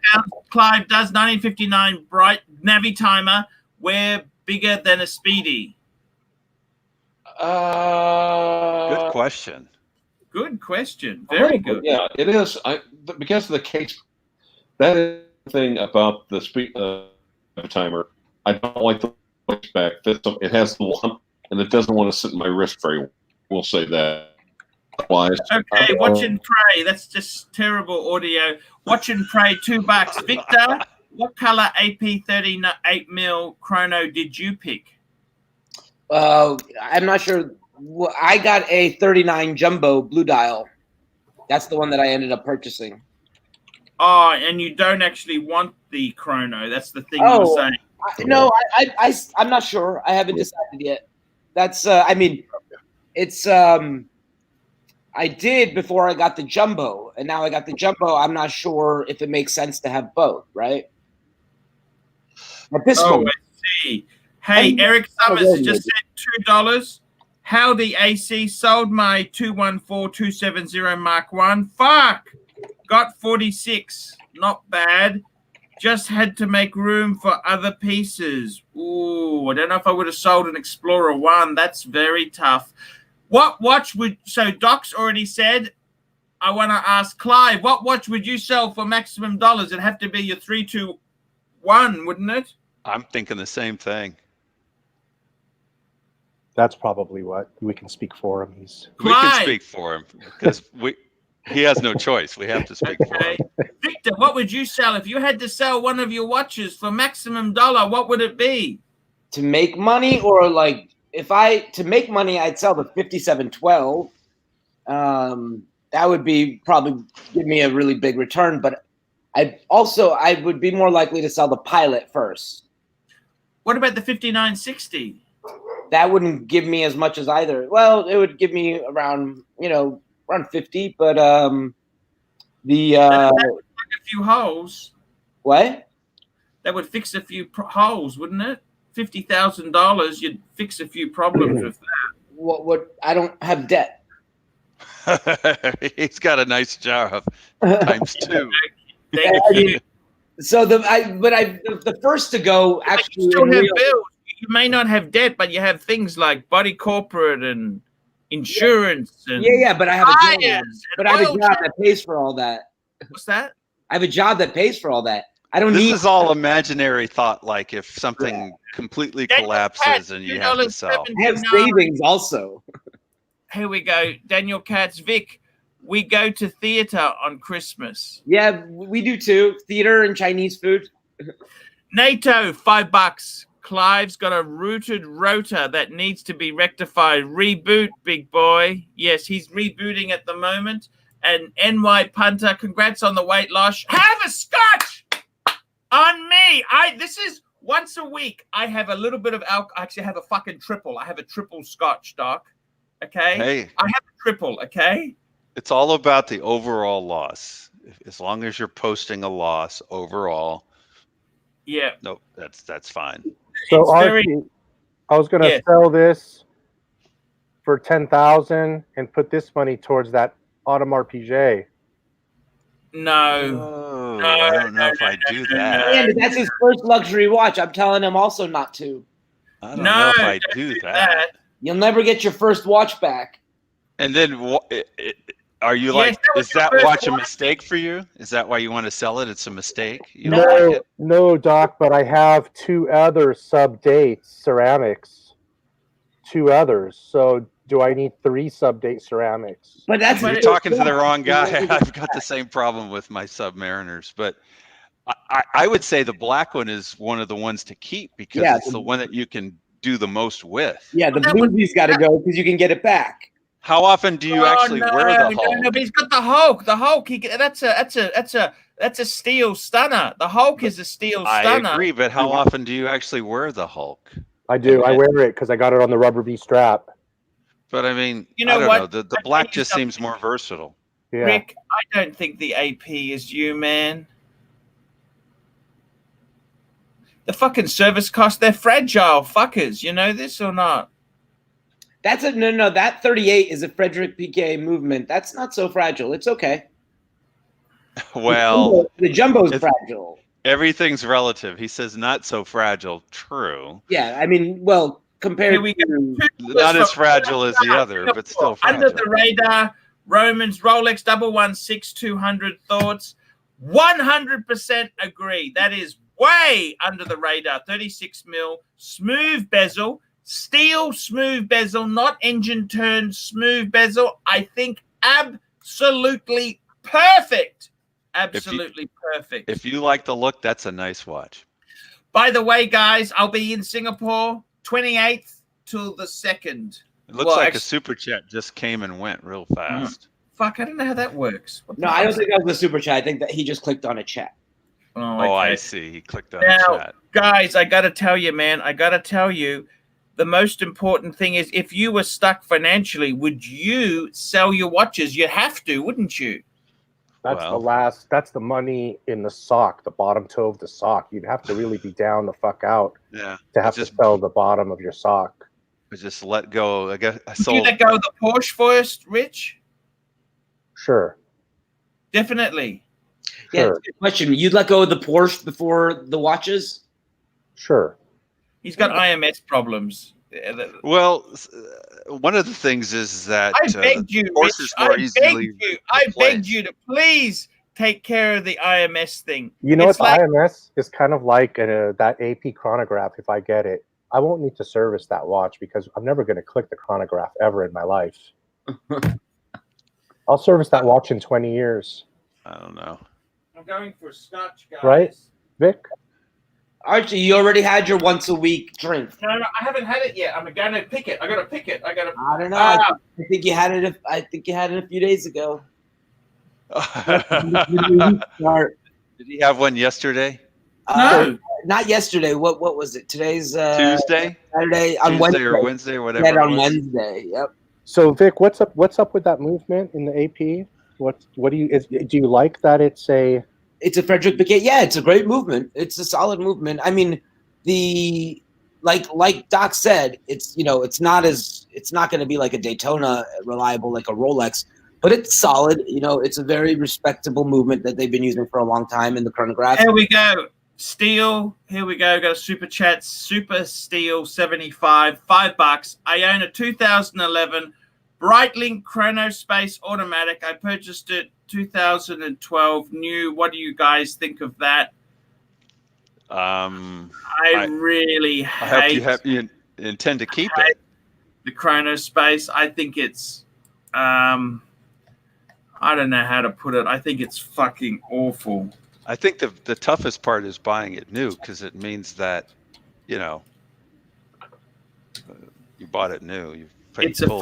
Clive does 1959 bright Navi timer. Wear bigger than a Speedy. Good question. Good question. Very good. Yeah, it is. Because of the case, that is the thing about the speed timer. I don't like the back. It has the lump, and it doesn't want to sit in my wrist very well. We'll say that. Okay, watch and pray. That's just terrible audio. Watch and pray, $2. Victor, what color AP 38mm chrono did you pick? I'm not sure. I got a 39 jumbo blue dial. That's the one that I ended up purchasing. Oh, and you don't actually want the chrono. That's the thing you were saying. No, I'm not sure. I haven't decided yet. That's it's I did before I got the jumbo, and now I got the jumbo. I'm not sure if it makes sense to have both, right? At this moment. I see. Hey, Eric Summers just said $2. Howdy AC, sold my 214270 Mark 1. Fuck! Got 46. Not bad. Just had to make room for other pieces. Ooh, I don't know if I would have sold an Explorer 1. That's very tough. What watch would... So Doc's already said, I want to ask Clive, what watch would you sell for maximum dollars? It'd have to be your 321, wouldn't it? I'm thinking the same thing. That's probably what we can speak for him. We can speak for him because he has no choice. We have to speak for him. Victor, what would you sell if you had to sell one of your watches for maximum dollar? What would it be? To make money, or like to make money, I'd sell the 5712. That would be probably give me a really big return. But I would be more likely to sell the Pilot first. What about the 5960? That wouldn't give me as much as either. Well, it would give me around, around 50, but that would fix a few holes. What? That would fix a few holes, wouldn't it? $50,000, you'd fix a few problems with that. What? I don't have debt. He's got a nice job times 2. Thank you. So the first to go actually. You still have bills. You may not have debt, but you have things like body corporate and insurance. And yeah, but I have a job. But I have a job that pays for all that. What's that? I have a job that pays for all that. I don't This need. is all imaginary thought. Like if something completely collapses and you have to sell. I have savings also. Here we go. Daniel Katz, Vic, we go to theater on Christmas. Yeah, we do too. Theater and Chinese food. NATO, $5. Clive's got a rooted rotor that needs to be rectified. Reboot, big boy. Yes, he's rebooting at the moment. And NY Punter, congrats on the weight loss. Have a scotch on me. This is once a week. I have a little bit of alcohol. I actually have a fucking triple. I have a triple scotch, Doc. Okay? Hey. I have a triple, okay? It's all about the overall loss. As long as you're posting a loss overall. Yeah. Nope, that's fine. So Archie, I was going to sell this for $10,000 and put this money towards that Audemars Piguet. No. I don't know if I do that. Yeah, that's his first luxury watch. I'm telling him also not to. I don't know if I do that. You'll never get your first watch back. And then are you like, is that watch a mistake for you? Is that why you want to sell it? It's a mistake? You don't like it? No, Doc, but I have 2 other sub-date ceramics. 2 others. So do I need 3 sub-date ceramics? But that's You're talking to the wrong guy. I've got the same problem with my Submariners. But I would say the black one is one of the ones to keep because it's the one that you can do the most with. Yeah, the bluesie's got to go because you can get it back. How often do you actually wear the Hulk? No, but he's got the Hulk. The Hulk. That's a steel stunner. The Hulk is a steel stunner. I agree, but how often do you actually wear the Hulk? I do. I wear it because I got it on the rubber B strap. But I mean, you know I what? don't know. The black just seems more versatile. Yeah. Rick, I don't think the AP is you, man. The fucking service cost, they're fragile fuckers. You know this or not? That's no. That 38 is a Frederick Piquet movement. That's not so fragile. It's okay. Well, the jumbo's fragile. Everything's relative. He says not so fragile. True. Yeah, I mean, well, compared to not as fragile as the other, but still fragile. Under the radar, Romans, Rolex 116-200 thoughts. 100% agree. That is way under the radar. 36 mil, smooth bezel. Steel smooth bezel, not engine turned smooth bezel. I think absolutely perfect. Absolutely perfect. If you like the look, that's a nice watch. By the way, guys, I'll be in Singapore 28th till the 2nd. It looks like a super chat just came and went real fast. Fuck, I don't know how that works. No, I don't think that was a super chat. I think that he just clicked on a chat. Oh, okay. I see. He clicked on a chat. Guys, I got to tell you, man, the most important thing is if you were stuck financially, would you sell your watches? You have to, wouldn't you? That's the money in the sock, the bottom toe of the sock. You'd have to really be down the fuck out to have to sell the bottom of your sock. I just let go. I guess I sold. sold. Did you let go of the Porsche first, Rich? Sure. Definitely. Yeah, Sure. good question. You'd let go of the Porsche before the watches? Sure. He's got IMS problems. Well, one of the things is that I begged you, Porsche Rich. is more I easily begged replaced. you to please take care of the IMS thing. You know what? It's The like IMS is kind of like that AP chronograph. If I get it, I won't need to service that watch because I'm never going to click the chronograph ever in my life. I'll service that watch in 20 years. I don't know. I'm going for scotch, guys. Right? Vic? Archie, you already had your once a week drink. No, I haven't had it yet. I'm going to pick it. I got to pick it. I don't know. I think you had it. I think you had it a few days ago. Did he have one yesterday? No. Not yesterday. What was it? Today's Tuesday? Saturday on Tuesday Wednesday. or Wednesday, whatever. Yeah, on it was. Wednesday. Yep. So Vic, what's up with that movement in the AP? What do you like that it's a Frederick Piquet? Yeah, it's a great movement. It's a solid movement. I mean, like Doc said, it's it's not going to be like a Daytona reliable like a Rolex, but it's solid. It's a very respectable movement that they've been using for a long time in the chronograph. Here we go. Steel. Here we go. Got a super chat. Super Steel 75, $5. I own a 2011 Breitling Chronospace automatic. I purchased it 2012 new. What do you guys think of that? I really hate. I hope you intend to keep it. The Chronospace. I think it's. I don't know how to put it. I think it's fucking awful. I think the toughest part is buying it new because it means that, you bought it new. You've paid full.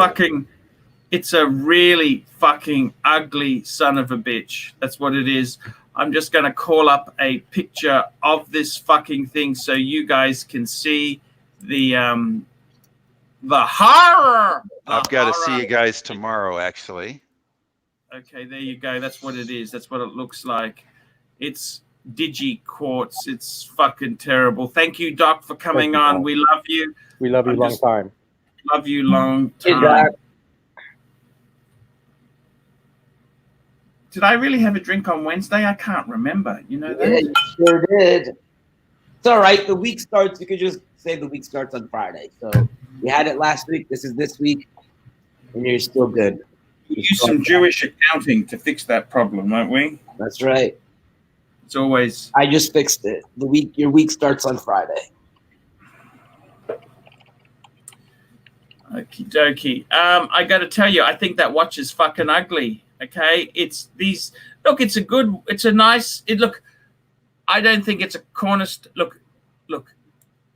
It's a really fucking ugly son of a bitch. That's what it is. I'm just going to call up a picture of this fucking thing so you guys can see the horror. I've got to see you guys tomorrow, actually. Okay, there you go. That's what it is. That's what it looks like. It's digi quartz. It's fucking terrible. Thank you, Doc, for coming on. We love you. We love you long time. Love you long time. Hey, Doc. Did I really have a drink on Wednesday? I can't remember. You know that? Yeah, you sure did. It's all right. The week starts. You could just say the week starts on Friday. So you had it last week. This is this week, and you're still good. We use some Jewish accounting to fix that problem, won't we? That's right. It's always. I just fixed it. Your week starts on Friday. Okie dokie. I got to tell you, I think that watch is fucking ugly. Okay, it's these. Look, it's a nice. Look, I don't think it's a cornerstone. Look.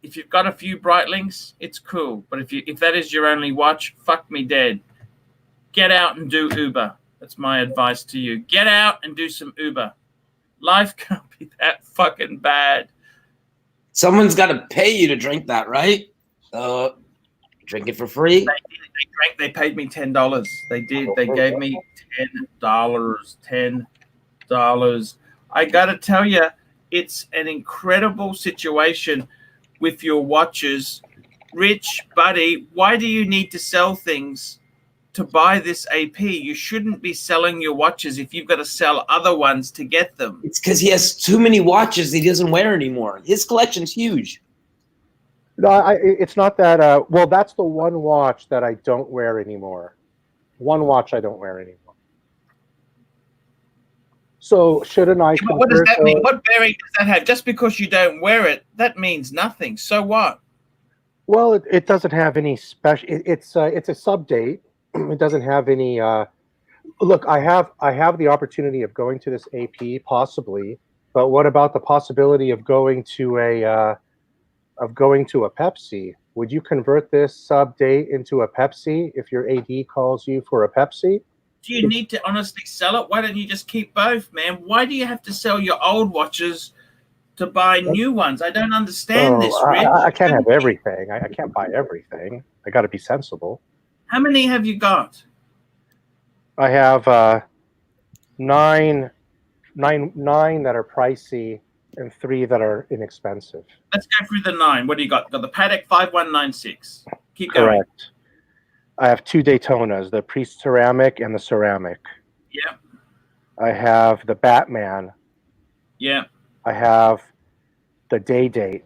If you've got a few Breitlings, it's cool. But if that is your only watch, fuck me dead. Get out and do Uber. That's my advice to you. Get out and do some Uber. Life can't be that fucking bad. Someone's got to pay you to drink that, right? Drink it for free. They paid me $10. They did. They gave me $10. $10. I got to tell you, it's an incredible situation with your watches. Rich, buddy, why do you need to sell things to buy this AP? You shouldn't be selling your watches if you've got to sell other ones to get them. It's because he has too many watches he doesn't wear anymore. His collection's huge. No, it's not that. Well, that's the one watch that I don't wear anymore. One watch I don't wear anymore. So shouldn't I? But what does that mean? What bearing does that have? Just because you don't wear it, that means nothing. So what? Well, it doesn't have any special. It's a sub date. It doesn't have any. Look, I have the opportunity of going to this AP possibly, but what about the possibility of going to a Pepsi? Would you convert this sub date into a Pepsi if your AD calls you for a Pepsi? Do you need to honestly sell it? Why don't you just keep both, man? Why do you have to sell your old watches to buy new ones? I don't understand this, Rich. I can't have everything. I can't buy everything. I got to be sensible. How many have you got? I have nine that are pricey and 3 that are inexpensive. Let's go through the 9. What do you got? Got the Patek 5196. Keep going. Correct. I have 2 Daytonas, the Priest ceramic and the ceramic. Yeah. I have the Batman Yeah. I have the day date.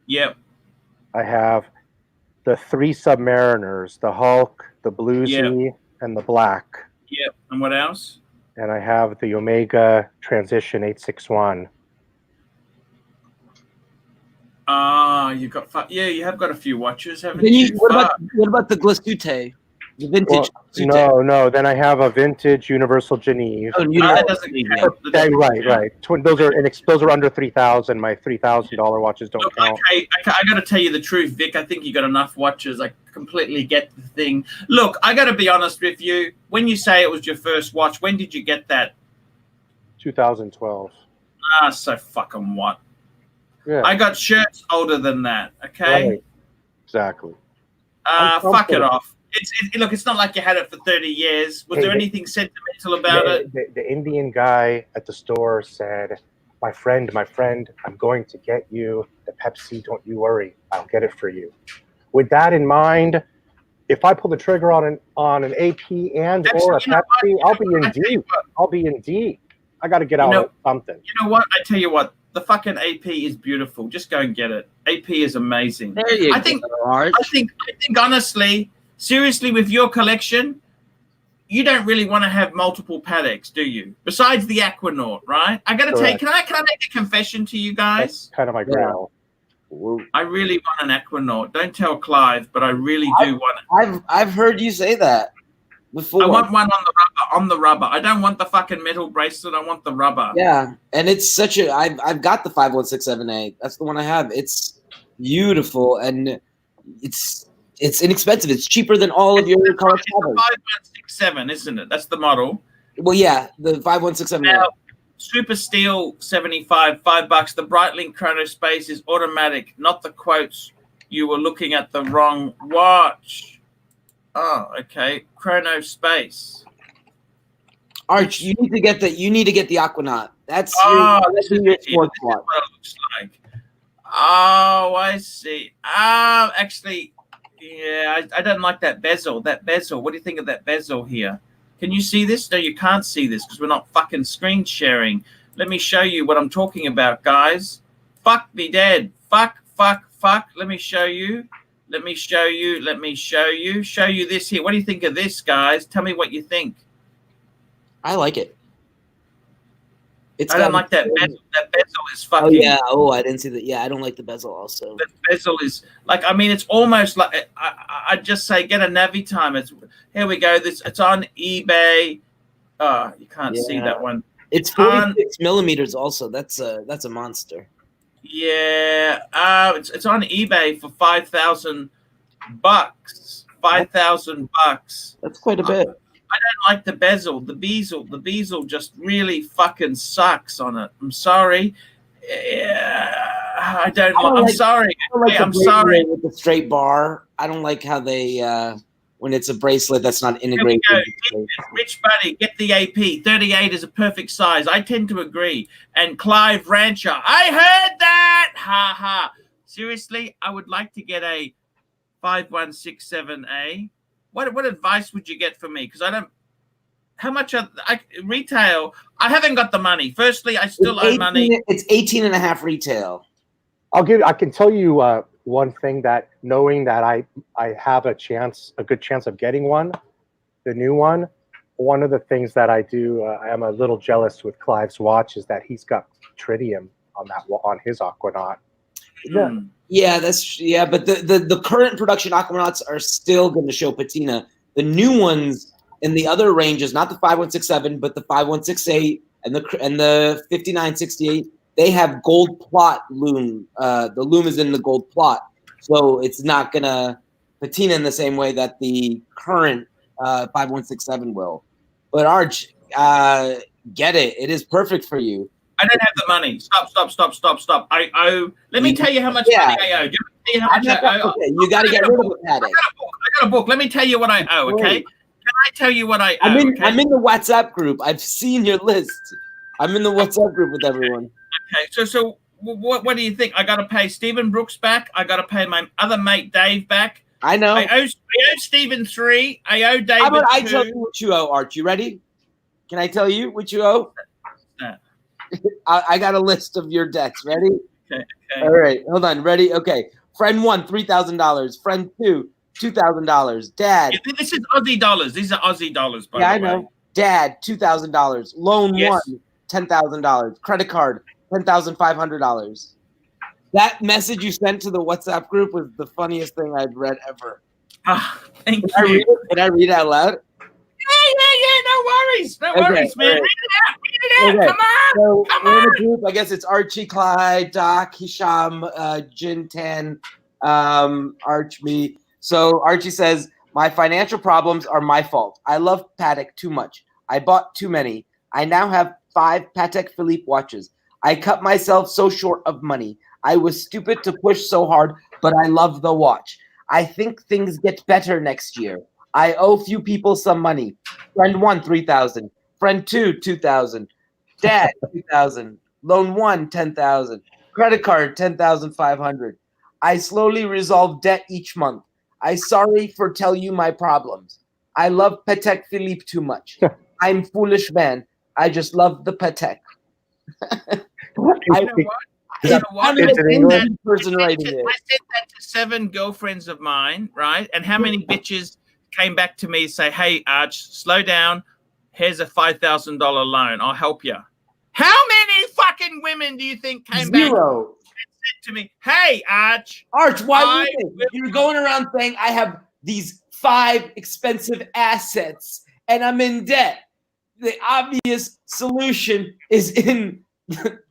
Yep. I have the 3 Submariners, the Hulk, the Bluesy, and the Black. Yep. And what else? And I have the Omega Transition 861. You got you have got a few watches, haven't Then you? what about the Glacute? The vintage. Well, no. Then I have a vintage Universal Geneve. Oh, that doesn't count. Right. Those are under 3,000. My $3,000 watches don't count. Okay, I got to tell you the truth, Vic. I think you got enough watches. I completely get the thing. Look, I got to be honest with you. When you say it was your first watch, when did you get that? 2012. So fucking what? Yeah. I got shirts older than that. Okay. Right. Exactly. Fuck it off. Look, it's not like you had it for 30 years. Was there anything sentimental about it? The Indian guy at the store said, my friend, I'm going to get you the Pepsi. Don't you worry. I'll get it for you. With that in mind, if I pull the trigger on an AP or a Pepsi, I'll be in deep. I got to get out something. You know what? I tell you what. The fucking AP is beautiful. Just go and get it. AP is amazing. There you go. I think honestly, seriously, with your collection, you don't really want to have multiple Pateks, do you? Besides the Aquanaut, right? I gotta tell you, can I make a confession to you guys? That's kind of my grail. I really want an Aquanaut. Don't tell Clive, but I really do want it. I've heard you say that before. I want one on the rubber. I don't want the fucking metal bracelet. I want the rubber. Yeah, and it's such a. I've got the 5167A. That's the one I have. It's beautiful and it's inexpensive. It's cheaper than all of your color. It's the 5167, isn't it? That's the model. Well, yeah, the 5167. Now, Super Steel 75, $5. The Breitling Chrono Space is automatic, not the quotes. You were looking at the wrong watch. Oh, okay. Chrono Space. Arch, you need to get the Aquanaut. That's this is what it looks like. Oh, I see. Actually, yeah, I don't like that bezel. That bezel. What do you think of that bezel here? Can you see this? No, you can't see this because we're not fucking screen sharing. Let me show you what I'm talking about, guys. Fuck me dead. Fuck. Let me show you. Show you this here. What do you think of this, guys? Tell me what you think. I like it. I don't like that bezel. That bezel is fucking. Oh yeah. Oh, I didn't see that. Yeah, I don't like the bezel also. The bezel is like. I mean, it's almost like. I'd just say get a Navitime. Here we go. It's on eBay. Oh, you can't see that one. It's 46 millimeters. Also, that's a monster. Yeah. It's on eBay for $5,000. $5,000. That's quite a bit. I don't like the bezel. The bezel just really fucking sucks on it. I'm sorry. I'm sorry. I'm sorry. With the straight bar, I don't like how they when it's a bracelet that's not integrated. Rich Buddy, get the AP. 38 is a perfect size. I tend to agree. And Clive Rancher, I heard that. Ha ha. Seriously, I would like to get a 5167A. What advice would you get from me? Because I don't. How much retail? I haven't got the money. Firstly, I still owe money. It's 18.5 retail. I can tell you one thing, that knowing that I have a good chance of getting one, the new one. One of the things that I do, I am a little jealous with Clive's watch, is that he's got tritium on his Aquanaut. Yeah, but the current production Aquanauts are still going to show patina. The new ones in the other ranges, not the 5167, but the 5168 and the 5968, they have gold plot loom. The loom is in the gold plot, so it's not going to patina in the same way that the current 5167 will. But Arch, get it. It is perfect for you. I don't have the money. Stop. I owe. Let me tell you how much money I owe. You got to get rid of the Patek. I got a book. Let me tell you what I owe, okay? Can I tell you what I owe? I'm in the WhatsApp group. I've seen your list. I'm in the WhatsApp group with everyone. Okay, so what do you think? I got to pay Stephen Brooks back. I got to pay my other mate Dave back. I know. I owe Stephen 3. I owe David. How about 2. I tell you what you owe, Arch? You ready? Can I tell you what you owe? I got a list of your debts. Ready? Okay. All right, hold on. Ready? Okay. Friend 1, $3,000. Friend 2, $2,000. Dad. Yeah, this is Aussie dollars. These are Aussie dollars, by Yeah, the I way. know. Dad, $2,000. Loan Yes. 1, $10,000. Credit card, $10,500. That message you sent to the WhatsApp group was the funniest thing I'd read ever. Ah, thank Can I read you. it? Can I read it out loud? Yeah. No worries. No Okay, worries, man. all right. Read it out. Okay. Come on. So Come we're in a on. group. I guess it's Archie, Clyde, Doc, Hisham, Jin Tan, Arch, me. So Archie says, my financial problems are my fault. I love Patek too much. I bought too many. I now have 5 Patek Philippe watches. I cut myself so short of money. I was stupid to push so hard, but I love the watch. I think things get better next year. I owe few people some money. Friend 1, 3,000. Friend 2, 2,000. Dad, 2,000. Loan 1, 10,000. Credit card, 10,500. I slowly resolve debt each month. I sorry for tell you my problems. I love Patek Philippe too much. I'm foolish man. I just love the Patek. You know what? You know what? It's in English? Person writing it. I said that to 7 girlfriends of mine, right? And how many bitches came back to me and say, hey, Arch, slow down. Here's a $5,000 loan. I'll help you. How many fucking women do you think came back and Zero. said to me, hey, Arch? Arch, why I do you think you're going around saying I have these 5 expensive assets and I'm in debt? The obvious solution is in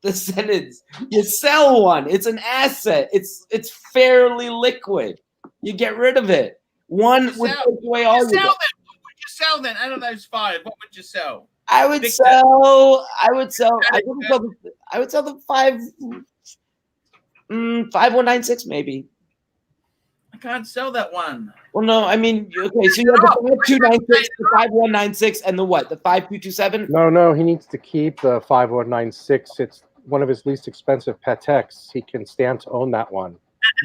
the sentence. You sell one. It's an asset. It's fairly liquid. You get rid of it. One would take away all your debt. What would you sell then? Out of those 5, what would you sell? I would Victor. sell the 5196 maybe. I can't sell that one. Well, no, I mean, okay, so you have the 5296, the 5196, and the what? The 5227? No, he needs to keep the 5196. It's one of his least expensive Pateks. He can stand to own that one.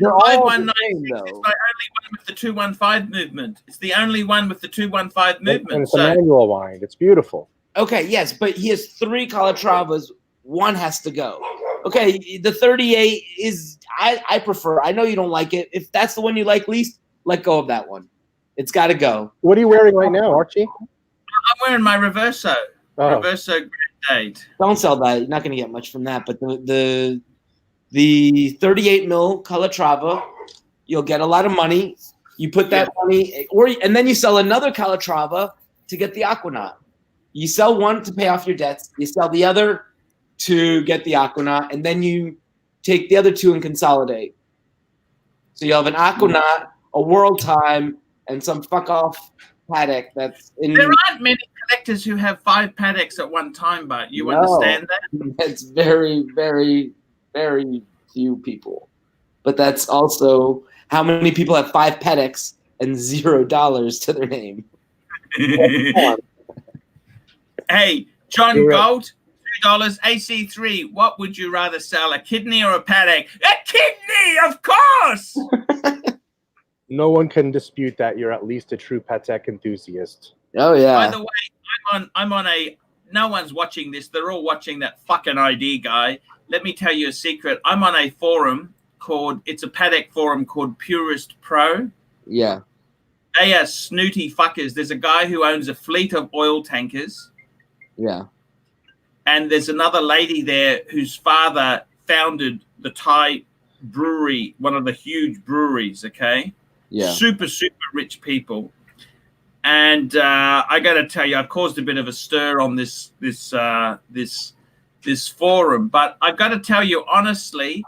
They're all the 5196 same, is though. my only one with the 215 movement. It's the only one with the 215 movement. And it's a manual wind. It's beautiful. Okay, yes, but he has 3 Calatravas. One has to go. Okay, the 38 is I prefer. I know you don't like it. If that's the one you like least, let go of that one. It's got to go. What are you wearing right now, Archie? I'm wearing my Reverso. Oh. Reverso Grand Date. Don't sell that. You're not going to get much from that. But the 38 mil Calatrava, you'll get a lot of money. You put that money, and then you sell another Calatrava to get the Aquanaut. You sell one to pay off your debts. You sell the other to get the Aquanaut, and then you take the other 2 and consolidate. So you have an Aquanaut, a World Time, and some fuck off Patek that's in. There aren't many collectors who have 5 Pateks at one time, but you understand that? That's very, very, very few people. But that's also how many people have 5 Pateks and $0 to their name. Hey, John You're right. Gold, $2. AC3, what would you rather sell, a kidney or a Patek? A kidney, of course! No one can dispute that you're at least a true Patek enthusiast. Oh, yeah. By the way, I'm on a, no one's watching this. They're all watching that fucking ID guy. Let me tell you a secret. I'm on a forum it's a Patek forum called Purist Pro. Yeah. They are snooty fuckers. There's a guy who owns a fleet of oil tankers. Yeah. And there's another lady there whose father founded the Thai brewery, one of the huge breweries, okay? Yeah. Super, super rich people. And I got to tell you, I've caused a bit of a stir on this forum. But I've got to tell you, honestly,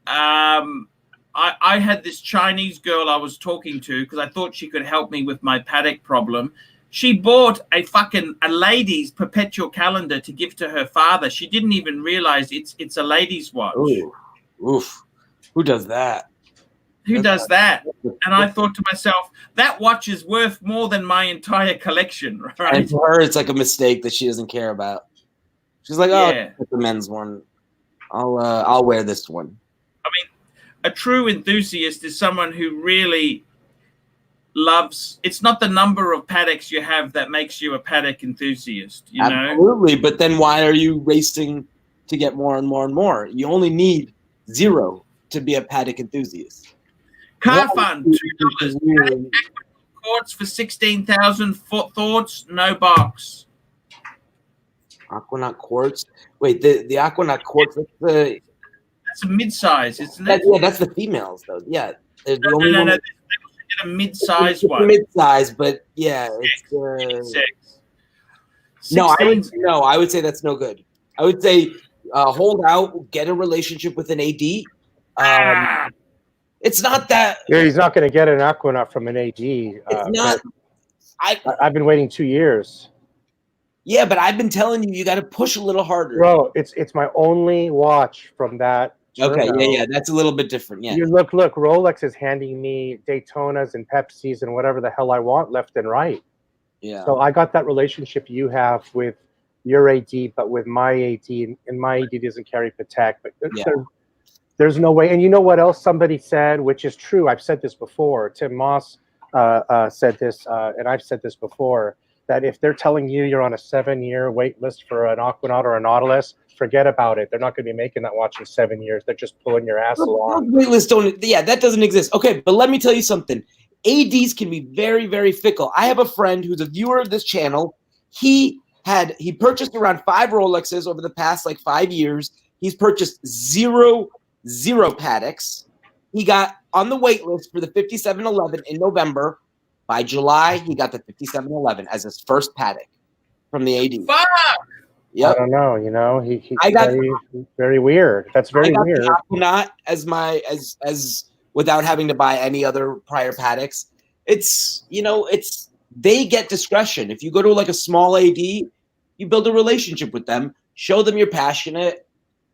I had this Chinese girl I was talking to because I thought she could help me with my Patek problem. She bought a lady's perpetual calendar to give to her father. She didn't even realize it's a lady's watch. Ooh. Oof. Who does that? Who does that? And I thought to myself, that watch is worth more than my entire collection, right? And for her, it's like a mistake that she doesn't care about. She's like, oh, Yeah. it's the men's one. I'll wear this one. I mean, a true enthusiast is someone who really loves. It's not the number of Pateks you have that makes you a Patek enthusiast, you know? Absolutely. But then why are you racing to get more and more and more. You only need 0 to be a Patek enthusiast. Car One fund, is $2. really- Quartz for 16,000. Thoughts, no box. Aquanaut quartz. Wait, the Aquanaut quartz. That's a mid-size, isn't it? That's the females though. Yeah, they're the No, only one. they get a mid-size It's a one. mid-size, but yeah, it's no. I would say that's no good. I would say hold out, get a relationship with an AD. It's not that. Yeah, he's not going to get an Aquanaut from an AD. It's not. I've been waiting 2 years. Yeah, but I've been telling you, you got to push a little harder. Bro, it's my only watch from that. Okay, Turno. yeah, that's a little bit different. Yeah. You look, Rolex is handing me Daytonas and Pepsis and whatever the hell I want left and right. Yeah. So I got that relationship you have with your AD, but with my AD, and my AD doesn't carry Patek. But there's no way. And you know what else somebody said, which is true. I've said this before. Tim Moss said this, and I've said this before, that if they're telling you you're on a 7-year wait list for an Aquanaut or a Nautilus, forget about it. They're not going to be making that watch in 7 years. They're just pulling your ass along. Wait don't. Yeah, that doesn't exist. Okay, but let me tell you something. ADs can be very, very fickle. I have a friend who's a viewer of this channel. He purchased around 5 Rolexes over the past 5 years. He's purchased zero Pateks. He got on the wait list for the 5711 in November. By July, he got the 5711 as his first Patek from the AD. Fuck! Yep. I don't know. He's very weird. That's very weird. The Aquanaut as without having to buy any other prior Pateks. It's they get discretion. If you go to a small AD, you build a relationship with them, show them you're passionate.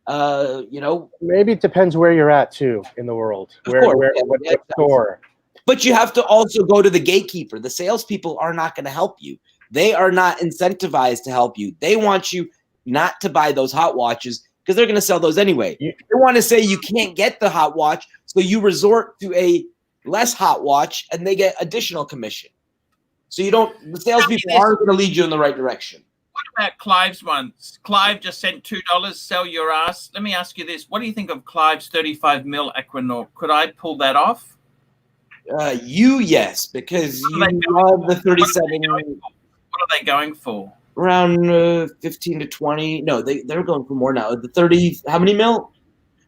Maybe it depends where you're at too in the world. What store. But you have to also go to the gatekeeper. The salespeople are not going to help you. They are not incentivized to help you. They want you not to buy those hot watches because they're going to sell those anyway. They want to say you can't get the hot watch, so you resort to a less hot watch, and they get additional commission. So the salespeople aren't going to lead you in the right direction. What about Clive's ones? Clive just sent $2. Sell your ass. Let me ask you this: what do you think of Clive's 35 mil Aquanaut? Could I pull that off? Yes, because you love the 37. What are they going for? Around 15 to 20. No, they're going for more now. The 30. How many mil?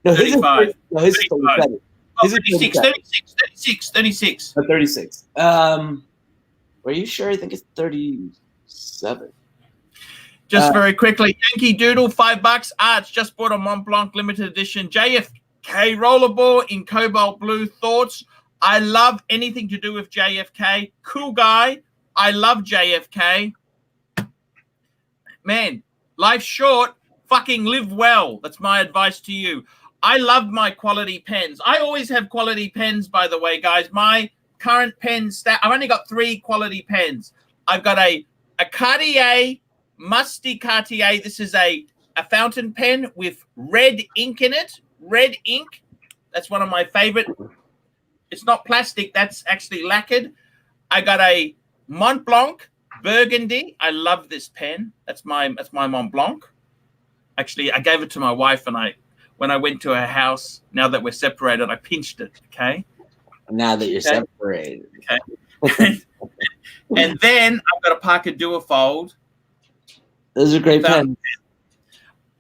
No, 35. His is 37. Oh, 36. 36. Are you sure? I think it's 37. Just very quickly, Yankee Doodle, $5. Arch just bought a Mont Blanc limited edition JFK rollerball in cobalt blue. Thoughts? I love anything to do with JFK. Cool guy. I love JFK. Man, life's short. Fucking live well. That's my advice to you. I love my quality pens. I always have quality pens, by the way, guys. My current pen I've only got 3 quality pens. I've got a Cartier, musty Cartier. This is a fountain pen with red ink in it. Red ink. That's one of my favorite. It's not plastic. That's actually lacquered. I got a Mont Blanc Burgundy. I love this pen. That's my Mont Blanc. Actually, I gave it to my wife, and when I went to her house, now that we're separated, I pinched it. Okay. Now that you're separated. Okay. And then I've got a Parker Duofold. Those are great pens.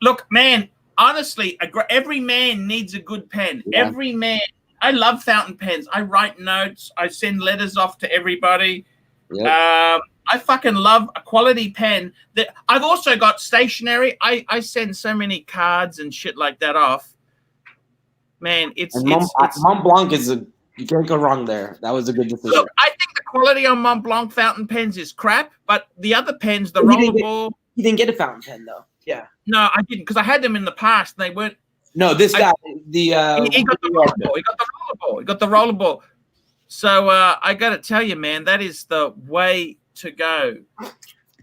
Look, man. Honestly, every man needs a good pen. Yeah. Every man. I love fountain pens. I write notes. I send letters off to everybody. Yep. I fucking love a quality pen. That I've also got stationery. I send so many cards and shit like that off. Man, Mont Blanc is you can't go wrong there. That was a good decision. Look, I think the quality on Mont Blanc fountain pens is crap, but the other pens, the rollerball. You didn't get a fountain pen though. Yeah. No, I didn't because I had them in the past. And they weren't. No, this guy, he got the rollerball. He got the rollerball. So I got to tell you, man, that is the way to go.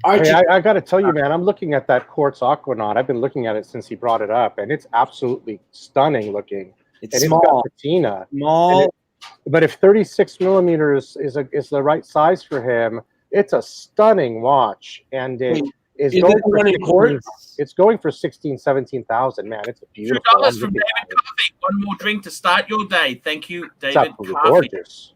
Hey, I got to tell you, man, I'm looking at that quartz Aquanaut. I've been looking at it since he brought it up, and it's absolutely stunning looking. It's small. It's got patina. Small. But if 36 millimeters is the right size for him, it's a stunning watch, and is Is going it for running 16 quartz? It's going for 17,000. Man, it's beautiful. $2 I'm from looking David at it. Coffey. One more drink to start your day. Thank you, It's David absolutely Coffey. gorgeous.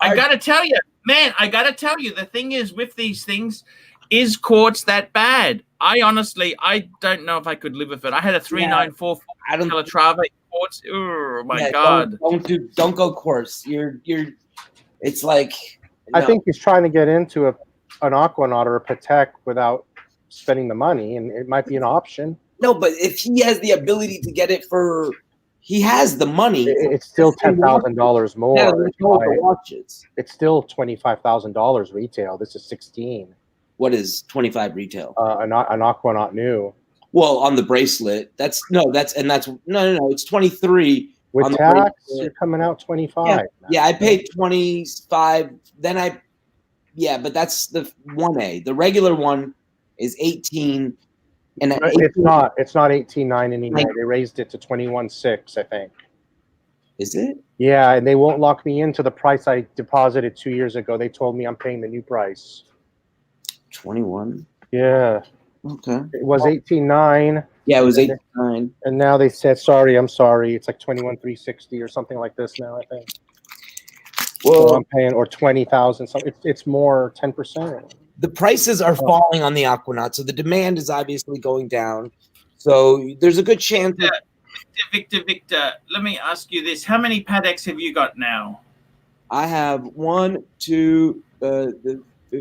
I gotta tell you, man, the thing is with these things, is quartz that bad? I don't know if I could live with it. I had a 3944 I don't. Calatrava quartz. Oh my Yeah, God. don't go quartz. You're. It's like. I no. think he's trying to get into an Aquanaut or a Patek without spending the money, and it might be an option. No, but if he has the ability to get it for, he has the money. It's still $10,000 more. Yeah, let's go with the watches. It's still $25,000 retail. This is 16. What is 25 retail? An Aquanaut new. Well, on the bracelet, that's no. It's 23 with on the tax. bracelet. You're coming out 25. Yeah, I paid 25. Then but that's the 1A. The regular one is 18. And it's not 18.9 anymore. They raised it to 21.6, I think. Is it? Yeah, and they won't lock me into the price I deposited 2 years ago. They told me I'm paying the new price. 21. Yeah. Okay. It was 18.9. Yeah, it was 18.9. And now they said, I'm sorry. It's like 21,360 or something like this now, I think. Well, so I'm paying, or 20,000. So it's more 10%. The prices are falling on the Aquanaut, so the demand is obviously going down. So there's a good chance. Victor, let me ask you this. How many Pateks have you got now? I have 1, 2, 5,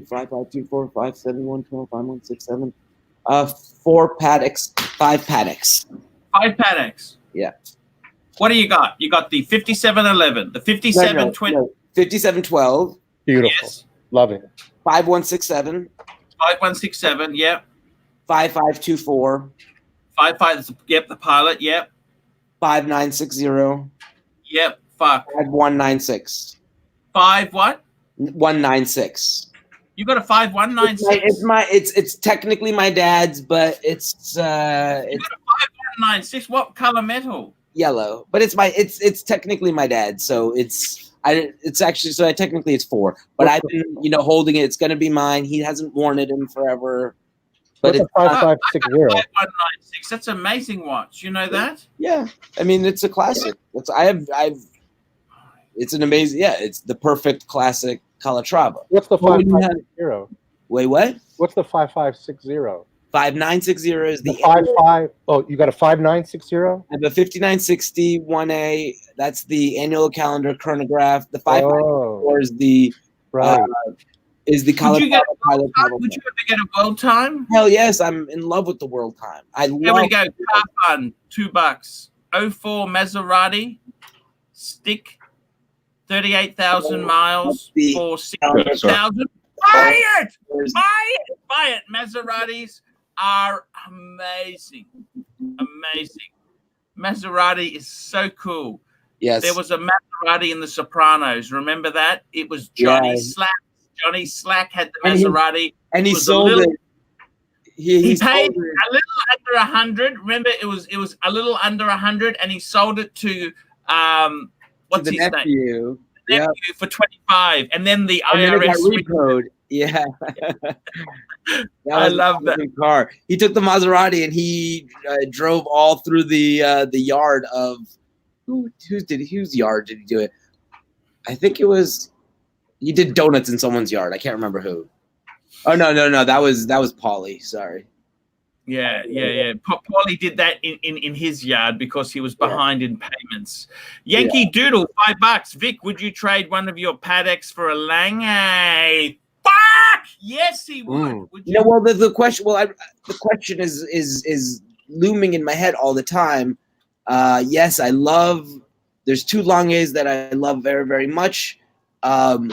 5, 2, 4, 5, 7, 1, 12, 5, 1, 6, 7. 4 Pateks, 5 Pateks. 5 Pateks. Yeah. What do you got? You got the 5711, the 5720. No, 5712. Beautiful. Yes. Love it. 5167. 5167, yep. 5524. 55, yep, the pilot, yep. 5960. Yep, fuck. 5196. 5 what? 196. You got a 5196? It's technically my dad's, but it's you got a 5196. What color metal? Yellow. But it's technically my dad's, so technically it's 4. But I've been holding it. It's gonna be mine. He hasn't worn it in forever. But it's 5560. 5196. That's an amazing watch. You know that? Yeah. I mean, it's a classic. It's an amazing. Yeah, it's the perfect classic Calatrava. What's the 5560? Wait, what? What's the 5560? 5960 is the 55. Oh, you got a 5960? I have a 5960 1A. That's the annual calendar chronograph. The 554 is the Calatrava pilot. Would you ever get a world time? Hell yes, I'm in love with the world time. Here we go. Car fun, $2. 04 Maserati stick, 38,000 miles for 60,000. Buy it. Maseratis are amazing. Maserati is so cool. Yes. There was a Maserati in The Sopranos. Remember that? It was Johnny Slack. Johnny Slack had the Maserati. And he sold it. He paid a little under 100. Remember, it was a little under 100, and he sold it to what's his name? Nephew for 25, and then the IRS repoed. Yeah. I love that car. He took the Maserati and he drove all through the yard of whose yard did he do it? I think it was he did donuts in someone's yard. I can't remember who. Oh no, that was Paulie. Sorry. Yeah. Paulie did that in his yard because he was behind in payments. Yankee Doodle, $5. Vic, would you trade one of your Pateks for a Lange? Fuck! Yes, he would. Would you? Well, the question. Well, the question is looming in my head all the time. Yes, I love. There's 2 Langes that I love very, very much. I'm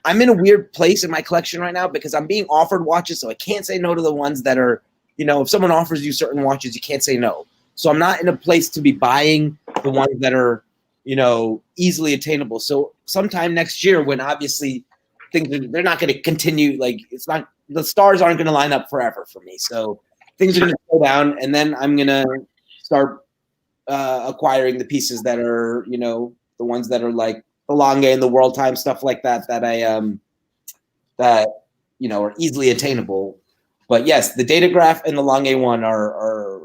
in a weird place in my collection right now because I'm being offered watches, so I can't say no to the ones that are. If someone offers you certain watches, you can't say no. So I'm not in a place to be buying the ones that are, easily attainable. So sometime next year, when obviously they're not going to continue, the stars aren't going to line up forever for me. So things are going to slow down, and then I'm going to start acquiring the pieces that are, the ones that are like the Lange and the World Time, stuff like that, that I are easily attainable. But yes, the Datograph and the Long A1 are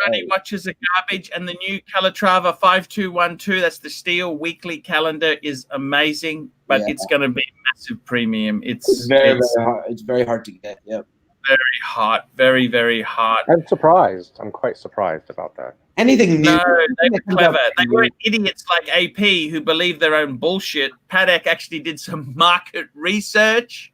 Maserati watches are garbage, and the new Calatrava 5212, that's the steel weekly calendar, is amazing, but it's going to be massive premium. It's very hard. It's very hard to get. Yep. Very hot, very, very hot. I'm surprised. I'm quite surprised about that. Anything new? No, they were clever. They weren't idiots like AP who believe their own bullshit. Patek actually did some market research.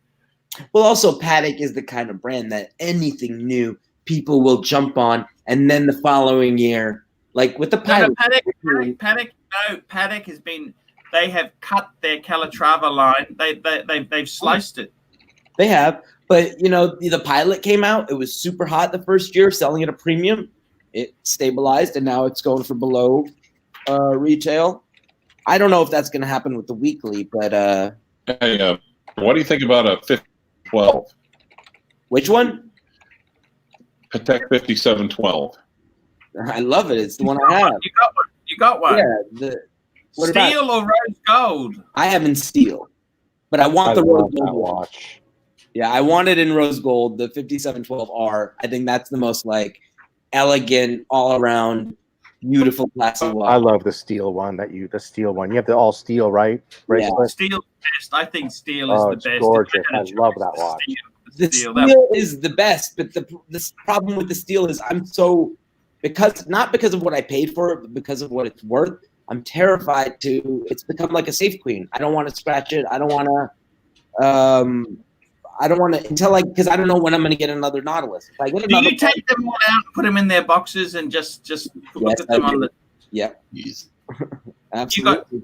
Well, also Patek is the kind of brand that anything new people will jump on, and then the following year, like with the Pilot. No, Patek has been. They have cut their Calatrava line. They've sliced it. They have, but you know, the Pilot came out. It was super hot the first year, selling at a premium. It stabilized, and now it's going for below retail. I don't know if that's going to happen with the weekly, but hey, what do you think about a 5012? Which one? Patek 5712. I love it. It's the one I have. You got one. Yeah. Steel or rose gold? I have in steel, but I want the rose gold watch. Yeah, I want it in rose gold. The 5712R. I think that's the most like elegant, all around, beautiful, classy watch. I love the steel one. The steel one. You have the all steel, right? Yeah. Steel best. I think steel is the it's best. gorgeous. I love that watch. The steel is the best, but the problem with the steel is not because of what I paid for it, but because of what it's worth. I'm terrified it's become like a safe queen. I don't want to scratch it. I don't want to because I don't know when I'm going to get another Nautilus. If I get another, do you take them all out, put them in their boxes, and just look at them on the? Yeah, absolutely.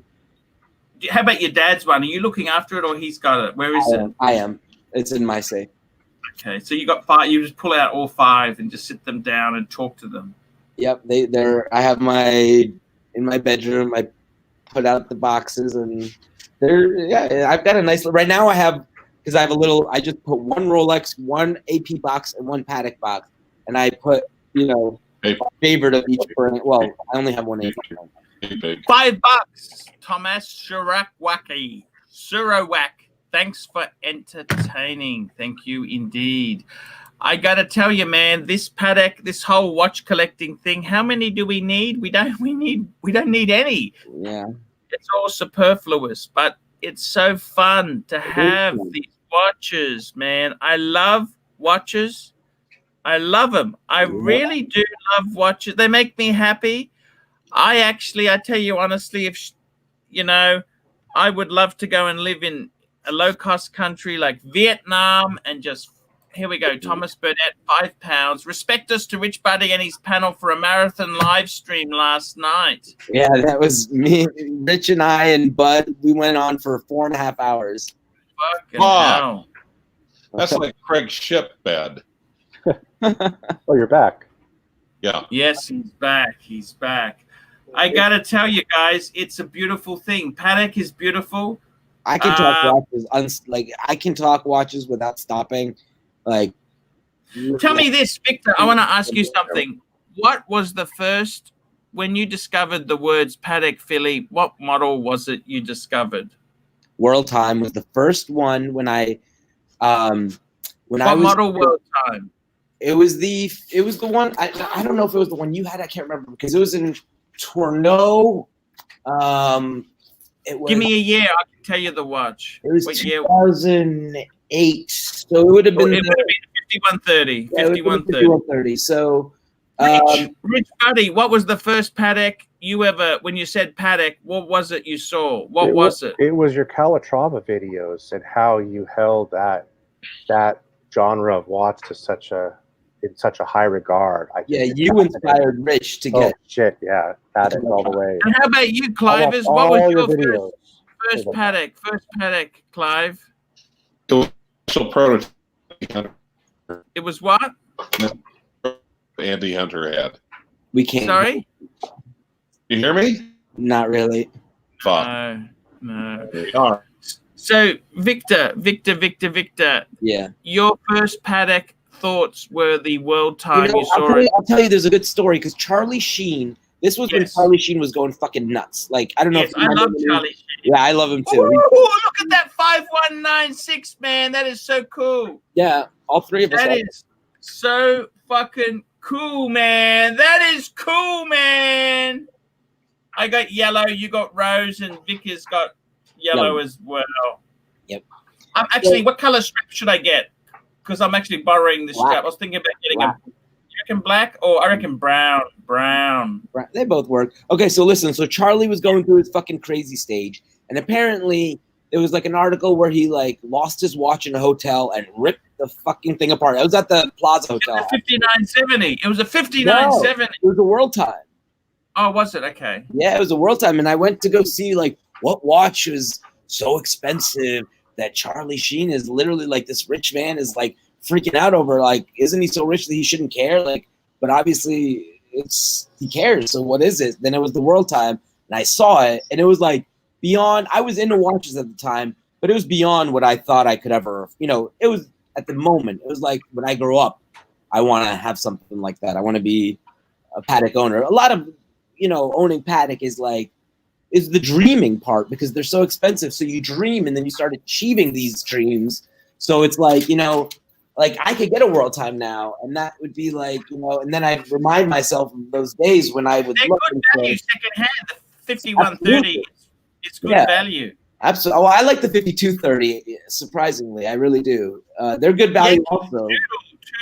How about your dad's one? Are you looking after it, or he's got it? Where is it? I am. It's in my safe. Okay, so you got 5. You just pull out all 5 and just sit them down and talk to them. Yep, they're. I have in my bedroom. I put out the boxes, and I've got a nice. Right now, I have. Because I have I just put one Rolex, one AP box, and one Patek box. And I put, favorite of each brand. Well, I only have one AP. $5, Thomas Surawak. Thanks for entertaining. Thank you indeed. I got to tell you, man, this Patek, this whole watch collecting thing, how many do we need? We don't need any. Yeah. It's all superfluous, but it's so fun to have these watches, man. I love watches. I love them. I really do love watches. They make me happy. I tell you honestly, if I would love to go and live in a low-cost country like Vietnam and just, here we go, Thomas Burnett, £5. Respect us to Rich Buddy and his panel for a marathon live stream last night. Yeah, that was me, Rich and I and Bud. We went on for 4.5 hours. Fucking hell. That's like Craig's ship bed. Oh, you're back. Yeah. Yes, he's back. He's back. I got to tell you guys, it's a beautiful thing. Patek is beautiful. I can talk watches. I can talk watches without stopping. Tell me this, Victor. I want to ask you something. What was the first, when you discovered the words Patek Philly, what model was it you discovered? World Time was the first one when I What model World Time? It was the one. I don't know if it was the one you had. I can't remember because it was in Tourneau. Give me a year. I can tell you the watch. It was 2008. So it would have been. It would have been 5130. Yeah, 5130. So, Rich Buddy, what was the first Patek you ever? When you said Patek, what was it you saw? What was it? It was your Calatrava videos and how you held that genre of watch to such a high regard. You inspired Rich to get. Oh shit! Yeah, Patek all the way. And how about you, Clive? What was your first Patek? First Patek, Clive. The initial prototype. It was what? Andy Hunter had. We can't. Sorry. You hear me? Not really. Fuck. No. So, Victor. Yeah. Your first Patek thoughts were the World Time you saw it. I'll tell you, there's a good story because Charlie Sheen. This was when Charlie Sheen was going fucking nuts. Like, I don't know. Yes, I love Charlie Sheen. Yeah, I love him too. Ooh, look at that 5196, man. That is so cool. Yeah, all three of us. That is So fucking cool, man. That is cool, man. I got yellow, you got rose, and Vic has got yellow as well. Yep. I'm actually, what color strap should I get? Because I'm actually borrowing this strap. I was thinking about getting a. You reckon black or I reckon brown? Brown. They both work. Okay, so listen. So Charlie was going through his fucking crazy stage, and apparently there was like an article where he like lost his watch in a hotel and ripped the fucking thing apart. I was at the Plaza Hotel. 5970. It was a 5970. No, it was a World Time. Oh, was it? Okay. Yeah, it was a World Time, and I went to go see like what watch was so expensive that Charlie Sheen is literally like this rich man is like freaking out over. Like, isn't he so rich that he shouldn't care? Like, but obviously he cares. So what is it? Then it was the World Time, and I saw it, and it was like beyond. I was into watches at the time, but it was beyond what I thought I could ever. You know, it was at the moment. It was like when I grow up, I want to have something like that. I want to be a Patek owner. A lot of owning Patek is the dreaming part because they're so expensive. So you dream and then you start achieving these dreams. So it's like, like I could get a World Time now, and that would be like, and then I remind myself of those days when I would look good value secondhand. The 5130 is good value. Absolutely. Oh, I like the 5230. Surprisingly, I really do. They're good value also.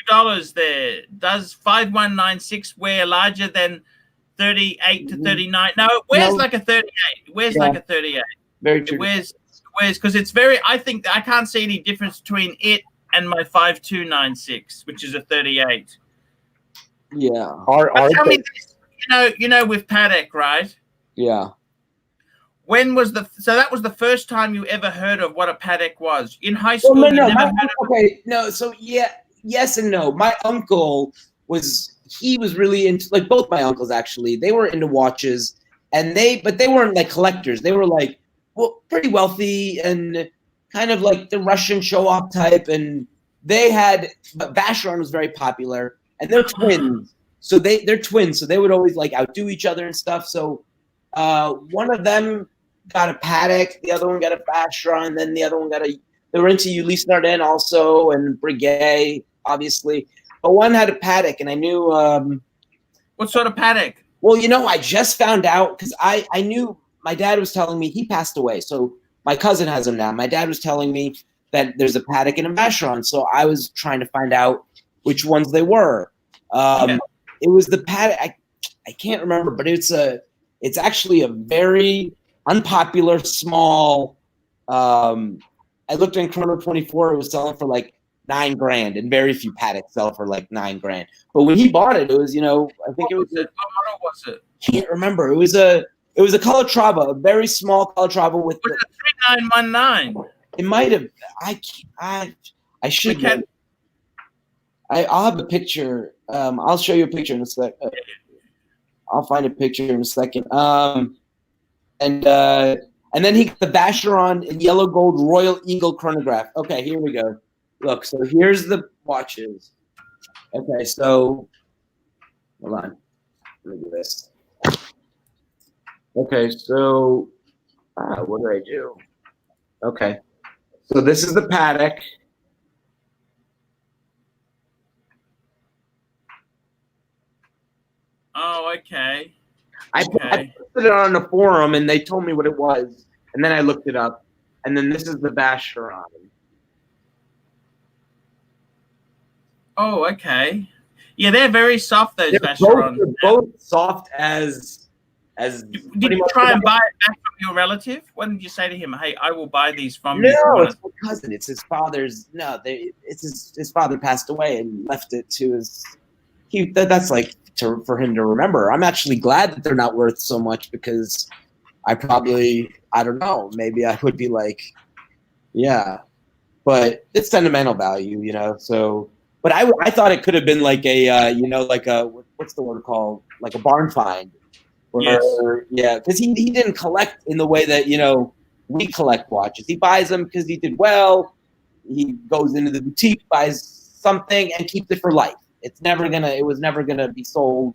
$2 there. Does 5196 wear larger than 38 to 39? No, it wears like a 38. It wears like a 38. Very true. It wears because it's very. I think I can't see any difference between it and my 5296, which is a 38. Yeah. Tell me this. With Patek, right? Yeah. When was so that was the first time you ever heard of what a Patek was? In high school, you never heard of it? No. So yes and no. My uncle was really into, like, both my uncles actually. They were into watches, but they weren't like collectors. They were like, pretty wealthy and kind of like the Russian show-off type. And but Vacheron was very popular, and they're twins. So they're twins. So they would always like outdo each other and stuff. So one of them got a Patek, the other one got a Vacheron, then the other one they were into Ulysse Nardin also, and Breguet, obviously. But one had a Patek, and I knew. What sort of Patek? Well, I just found out because I knew my dad was telling me he passed away. So my cousin has him now. My dad was telling me that there's a Patek and a Vacheron. So I was trying to find out which ones they were. It was the Patek. I can't remember, but it's actually a very unpopular, small. I looked in Chrono 24. It was selling for like $9,000, and very few Pateks sell for like $9,000. But when he bought it, it was I think it was. What model was it? Can't remember. It was a Calatrava, a very small Calatrava with. Was it 3919? It might have. I should. I'll have a picture. I'll show you a picture in a sec. I'll find a picture in a second. And then he got the Vacheron in yellow gold Royal Eagle chronograph. Okay, here we go. Look, so here's the watches. Okay, so hold on. Look at this. Okay, so what did I do? Okay, so this is the Patek. Oh, okay. I put it on a forum, and they told me what it was, and then I looked it up, and then this is the Vacheron. Oh, okay. Yeah, they're very soft. Those Vacherons. They're both soft as. Did you try and buy it back from your relative? What did you say to him? Hey, I will buy these from you. No, it's my cousin. It's his father's. No, it's his father passed away and left it to his. That's like for him to remember. I'm actually glad that they're not worth so much because I don't know. Maybe I would be like, yeah, but it's sentimental value, So, but I thought it could have been like a like a what's the word called, like a barn find. Yes. Yeah, because he didn't collect in the way that we collect watches. He buys them because he did well. He goes into the boutique, buys something, and keeps it for life. It was never gonna be sold.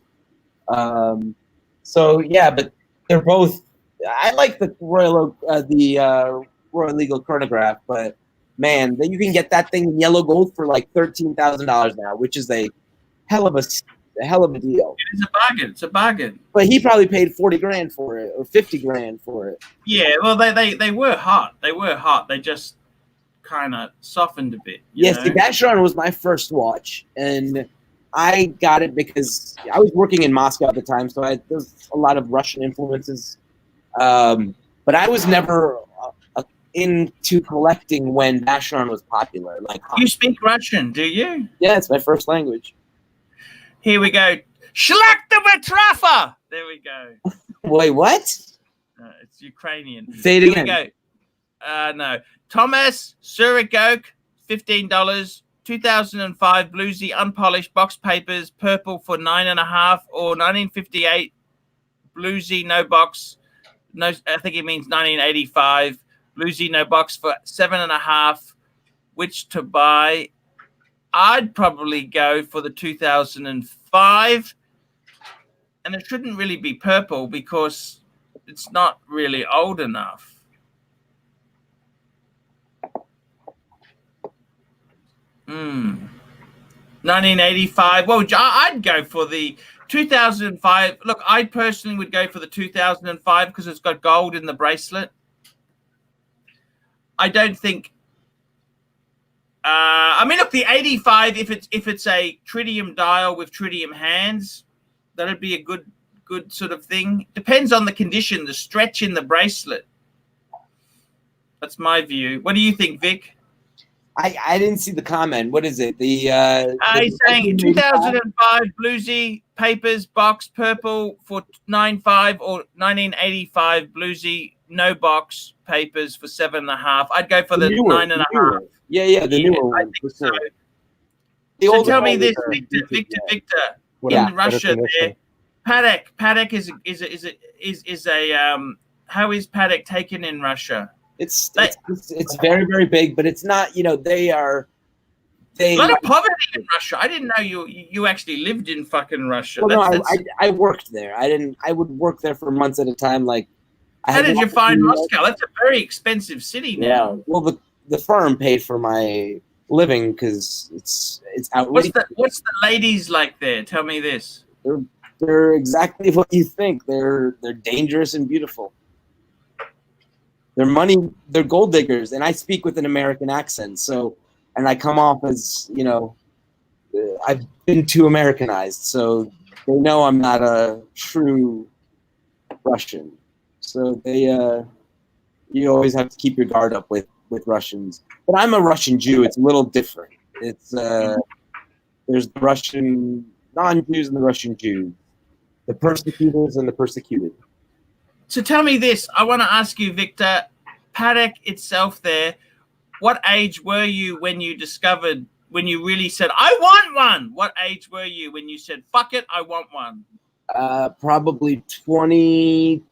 So yeah, but they're both. I like the Royal Eagle chronograph, but man, then you can get that thing in yellow gold for like $13,000 now, which is a hell of a deal. It is a bargain. It's a bargain. But he probably paid 40 grand for it or 50 grand for it. Yeah, well, they were hot. They were hot. They just kind of softened a bit. Yes, the Vacheron was my first watch, and I got it because I was working in Moscow at the time, so there's a lot of Russian influences. But I was never into collecting when Vacheron was popular. Like, you speak Russian, do you? Yeah, it's my first language. Here we go. Shlakta. There we go. Wait, what? It's Ukrainian. Say it again. Here we go. No. Thomas Surigok, $15. 2005 bluesy unpolished box papers, purple for 9.5, or 1958 bluesy no box. No, I think it means 1985 bluesy no box for 7.5. Which to buy? I'd probably go for the 2005, and it shouldn't really be purple because it's not really old enough. Hmm. 1985. Well, I'd go for the 2005. Look, I personally would go for the 2005 because it's got gold in the bracelet. I don't think. I mean, look, the 85. If it's a tritium dial with tritium hands, that'd be a good sort of thing. Depends on the condition, the stretch in the bracelet. That's my view. What do you think, Vic? I didn't see the comment. What is it? He's saying 2005 bluesy papers box purple for 9.5, or 1985 bluesy no box papers for 7.5. I'd go for the 9.5. Yeah, the newer one. I think so. So tell me this, Victor. In Russia, there, Patek is a how is Patek taken in Russia? It's very, very big, but it's not, they a lot of poverty in Russia. I didn't know you actually lived in fucking Russia. Well, no, I worked there. I would work there for months at a time. Like, how did you find Moscow? That's a very expensive city now. Yeah. Well, the firm paid for my living because it's outrageous. What's the ladies like there? Tell me this. They're exactly what you think. They're dangerous and beautiful. They're gold diggers, and I speak with an American accent, and I come off as, I've been too Americanized, so they know I'm not a true Russian. So you always have to keep your guard up with Russians. But I'm a Russian Jew. It's a little different. It's there's the Russian non-Jews and the Russian Jews, the persecutors and the persecuted. So tell me this. I want to ask you, Victor, Patek itself there, what age were you when you really said, I want one? What age were you when you said, fuck it, I want one? Probably 20,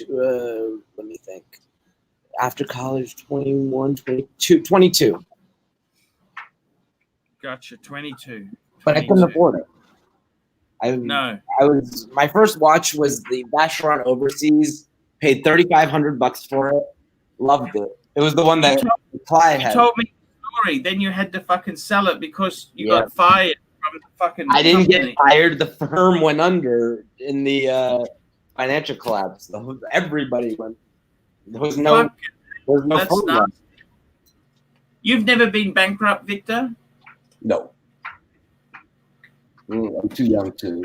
let me think. After college, 21, 22, 22. Gotcha, 22. But I couldn't afford it. My first watch was the Vacheron Overseas. Paid $3,500 for it. Loved it. It was the one that Clyde had. You told me the story. Then you had to fucking sell it because you got fired from the fucking I didn't get fired. The firm went under in the financial collapse. Everybody went. There was no firm. You've never been bankrupt, Victor? No. I'm too young to.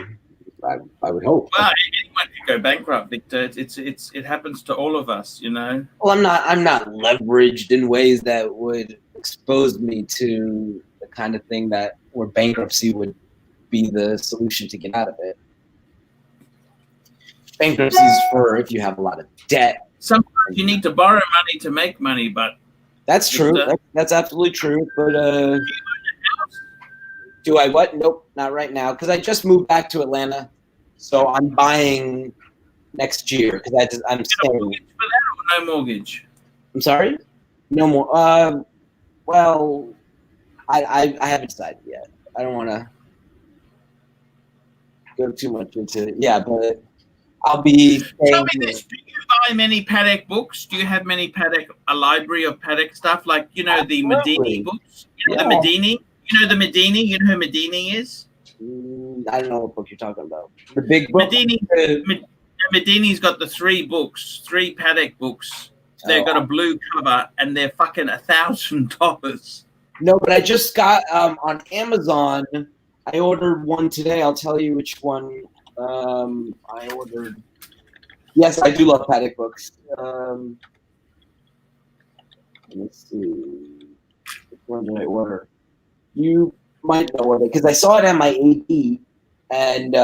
I would hope. Well, anyone can go bankrupt, Victor. It happens to all of us, Well, I'm not leveraged in ways that would expose me to the kind of thing where bankruptcy would be the solution to get out of it. Bankruptcy is for if you have a lot of debt. Sometimes you need to borrow money to make money, but that's true. That's absolutely true. But do I what? Nope, not right now. Because I just moved back to Atlanta, so I'm buying next year. Because I'm staying. Mortgage for that or no mortgage? I'm sorry. No more. Well, I haven't decided yet. I don't want to go too much into. Yeah, but I'll be Tell staying me here. this: do you buy many Patek books? Do you have many Patek, a library of Patek stuff, like the Absolutely. Medini books? You know Yeah. the Medini. You know the Medini. You know who Medini is? I don't know what book you're talking about. The big book. Medini's got the 3 books, 3 Patek books. They've got a blue cover, and they're fucking $1,000. No, but I just got on Amazon. I ordered one today. I'll tell you which one I ordered. Yes, I do love Patek books. Let's see. Which one did I order? You might know what it, because I saw it on my AP, and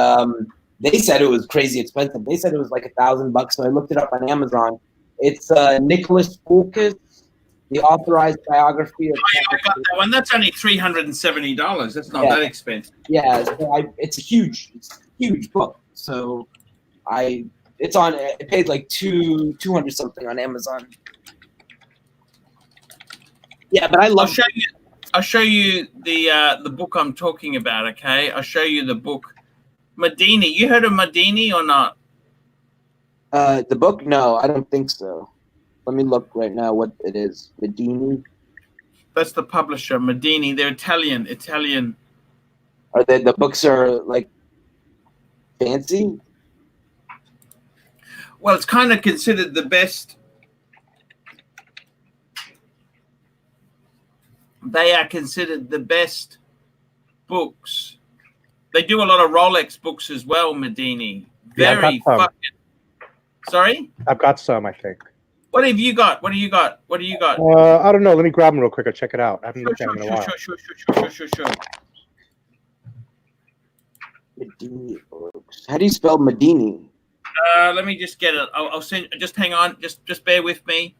they said it was crazy expensive. They said it was like $1,000, so I looked it up on Amazon. It's Nicholas Fulkus, the authorized biography of. I got that one. That's only $370. That's not that expensive. Yeah, so it's a huge book. So it's on. It paid like 200 something on Amazon. Yeah, but I love. I'll show you the book I'm talking about. Okay, I'll show you the book. Medini. You heard of Medini or not? The book? No, I don't think so. Let me look right now what it is. Medini. That's the publisher, Medini. They're Italian. Are they, the books are like fancy? Well, it's kind of considered the best. They are considered the best books. They do a lot of Rolex books as well, Medini. Very fucking. Sorry? I've got some, I think. What have you got? What do you got? I don't know. Let me grab them real quick. I'll check it out. I haven't looked at them in a while. Sure. Medini books. How do you spell Medini? Let me just get it. I'll send. Just hang on. Just bear with me.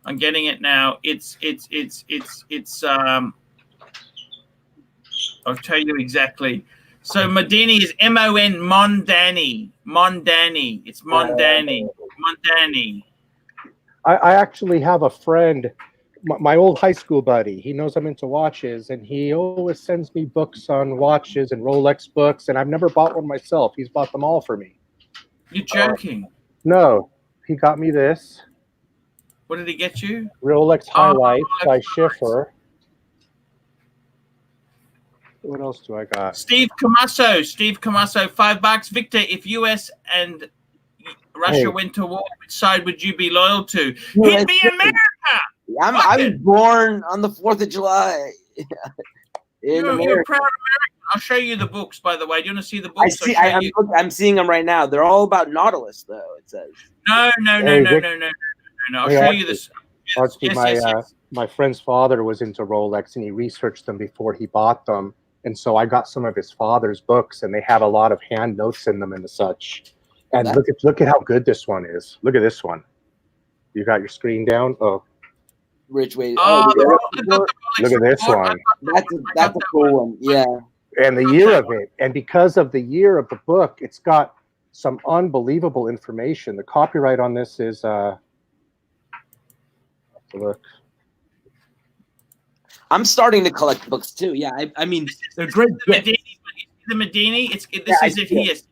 I'm getting it now. It's I'll tell you exactly. So Medini is M-O-N Mondani. It's Mondani. I actually have a friend, my old high school buddy. He knows I'm into watches, and he always sends me books on watches and Rolex books, and I've never bought one myself. He's bought them all for me. You're joking. No, he got me this. What did he get you? Rolex Highlights by Schiffer. What else do I got? Steve Camasso, $5. Victor, if US and Russia went to war, which side would you be loyal to? He'd be America. I was born on the 4th of July. You're proud American. I'll show you the books, by the way. Do you want to see the books? I'm seeing them right now. They're all about Nautilus, though, it says. No. I'll show you this. Yes. My friend's father was into Rolex, and he researched them before he bought them. And so I got some of his father's books, and they have a lot of hand notes in them and such. And look at how good this one is. Look at this one. You got your screen down? Oh. Rich, wait. Look at this one. That's a cool one. Yeah. And the year of it. And because of the year of the book, it's got some unbelievable information. The copyright on this is look. I'm starting to collect books too. Yeah, I mean, they're great. The Medini. This is it here. 3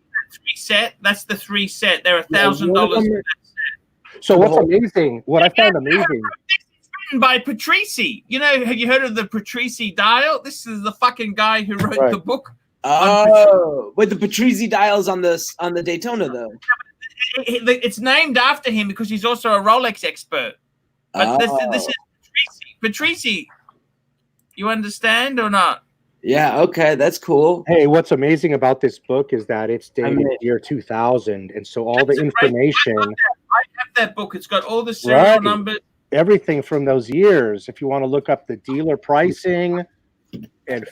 set. That's the 3 set. They're $1,000. So what's amazing? What I found amazing. It's written by Patrici. You know, have you heard of the Patrici dial? This is the fucking guy who wrote the book. Oh, but the Patrici dial's on the Daytona though. It's named after him because he's also a Rolex expert. But this is Patrici. You understand or not? Yeah, okay, that's cool. Hey, what's amazing about this book is that it's dated year 2000, and so all the information. I have that book. It's got all the serial numbers. Everything from those years. If you want to look up the dealer pricing, and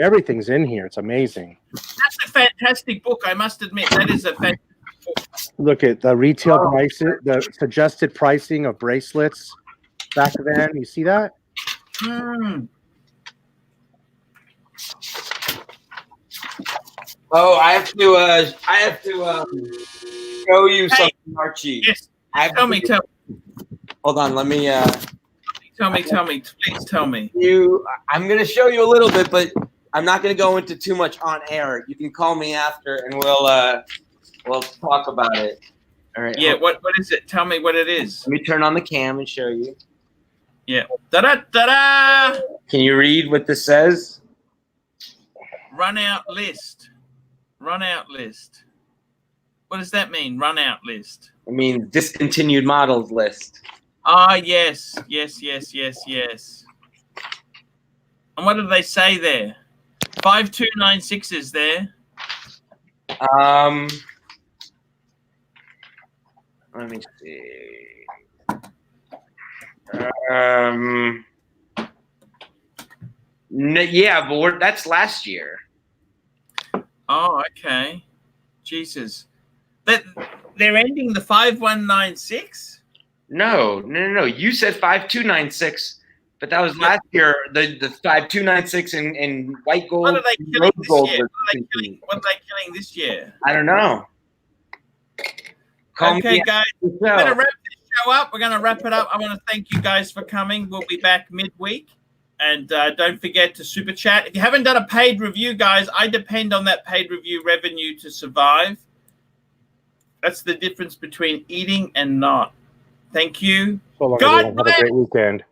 everything's in here. It's amazing. That's a fantastic book. I must admit, that is a fantastic book. Look at the retail prices, the suggested pricing of bracelets back then. You see that? Oh, I have to show you something, Archie. Yes. Tell me. Hold on, let me. Tell me. Please tell me. I'm gonna show you a little bit, but I'm not gonna go into too much on air. You can call me after, and we'll. We'll talk about it. All right. Yeah, what is it? Tell me what it is. Let me turn on the cam and show you. Yeah. Da-da-da-da! Can you read what this says? Run out list. Run out list. What does that mean, run out list? I mean, discontinued models list. Ah, yes. Yes. And what do they say there? 5296 is there. Let me see. Yeah, but that's last year. Oh, okay. Jesus. They're ending the 5196? No. You said 5296, but that was last year. The 5296 in white gold. What are they killing rose this gold year? was What are they killing this year? I don't know. Call Okay, me guys. after the We're going to show. wrap this show up. We're going to wrap it up. I want to thank you guys for coming. We'll be back midweek. And don't forget to super chat. If you haven't done a paid review, guys, I depend on that paid review revenue to survive. That's the difference between eating and not. Thank you. So long, God everyone. Have a great weekend.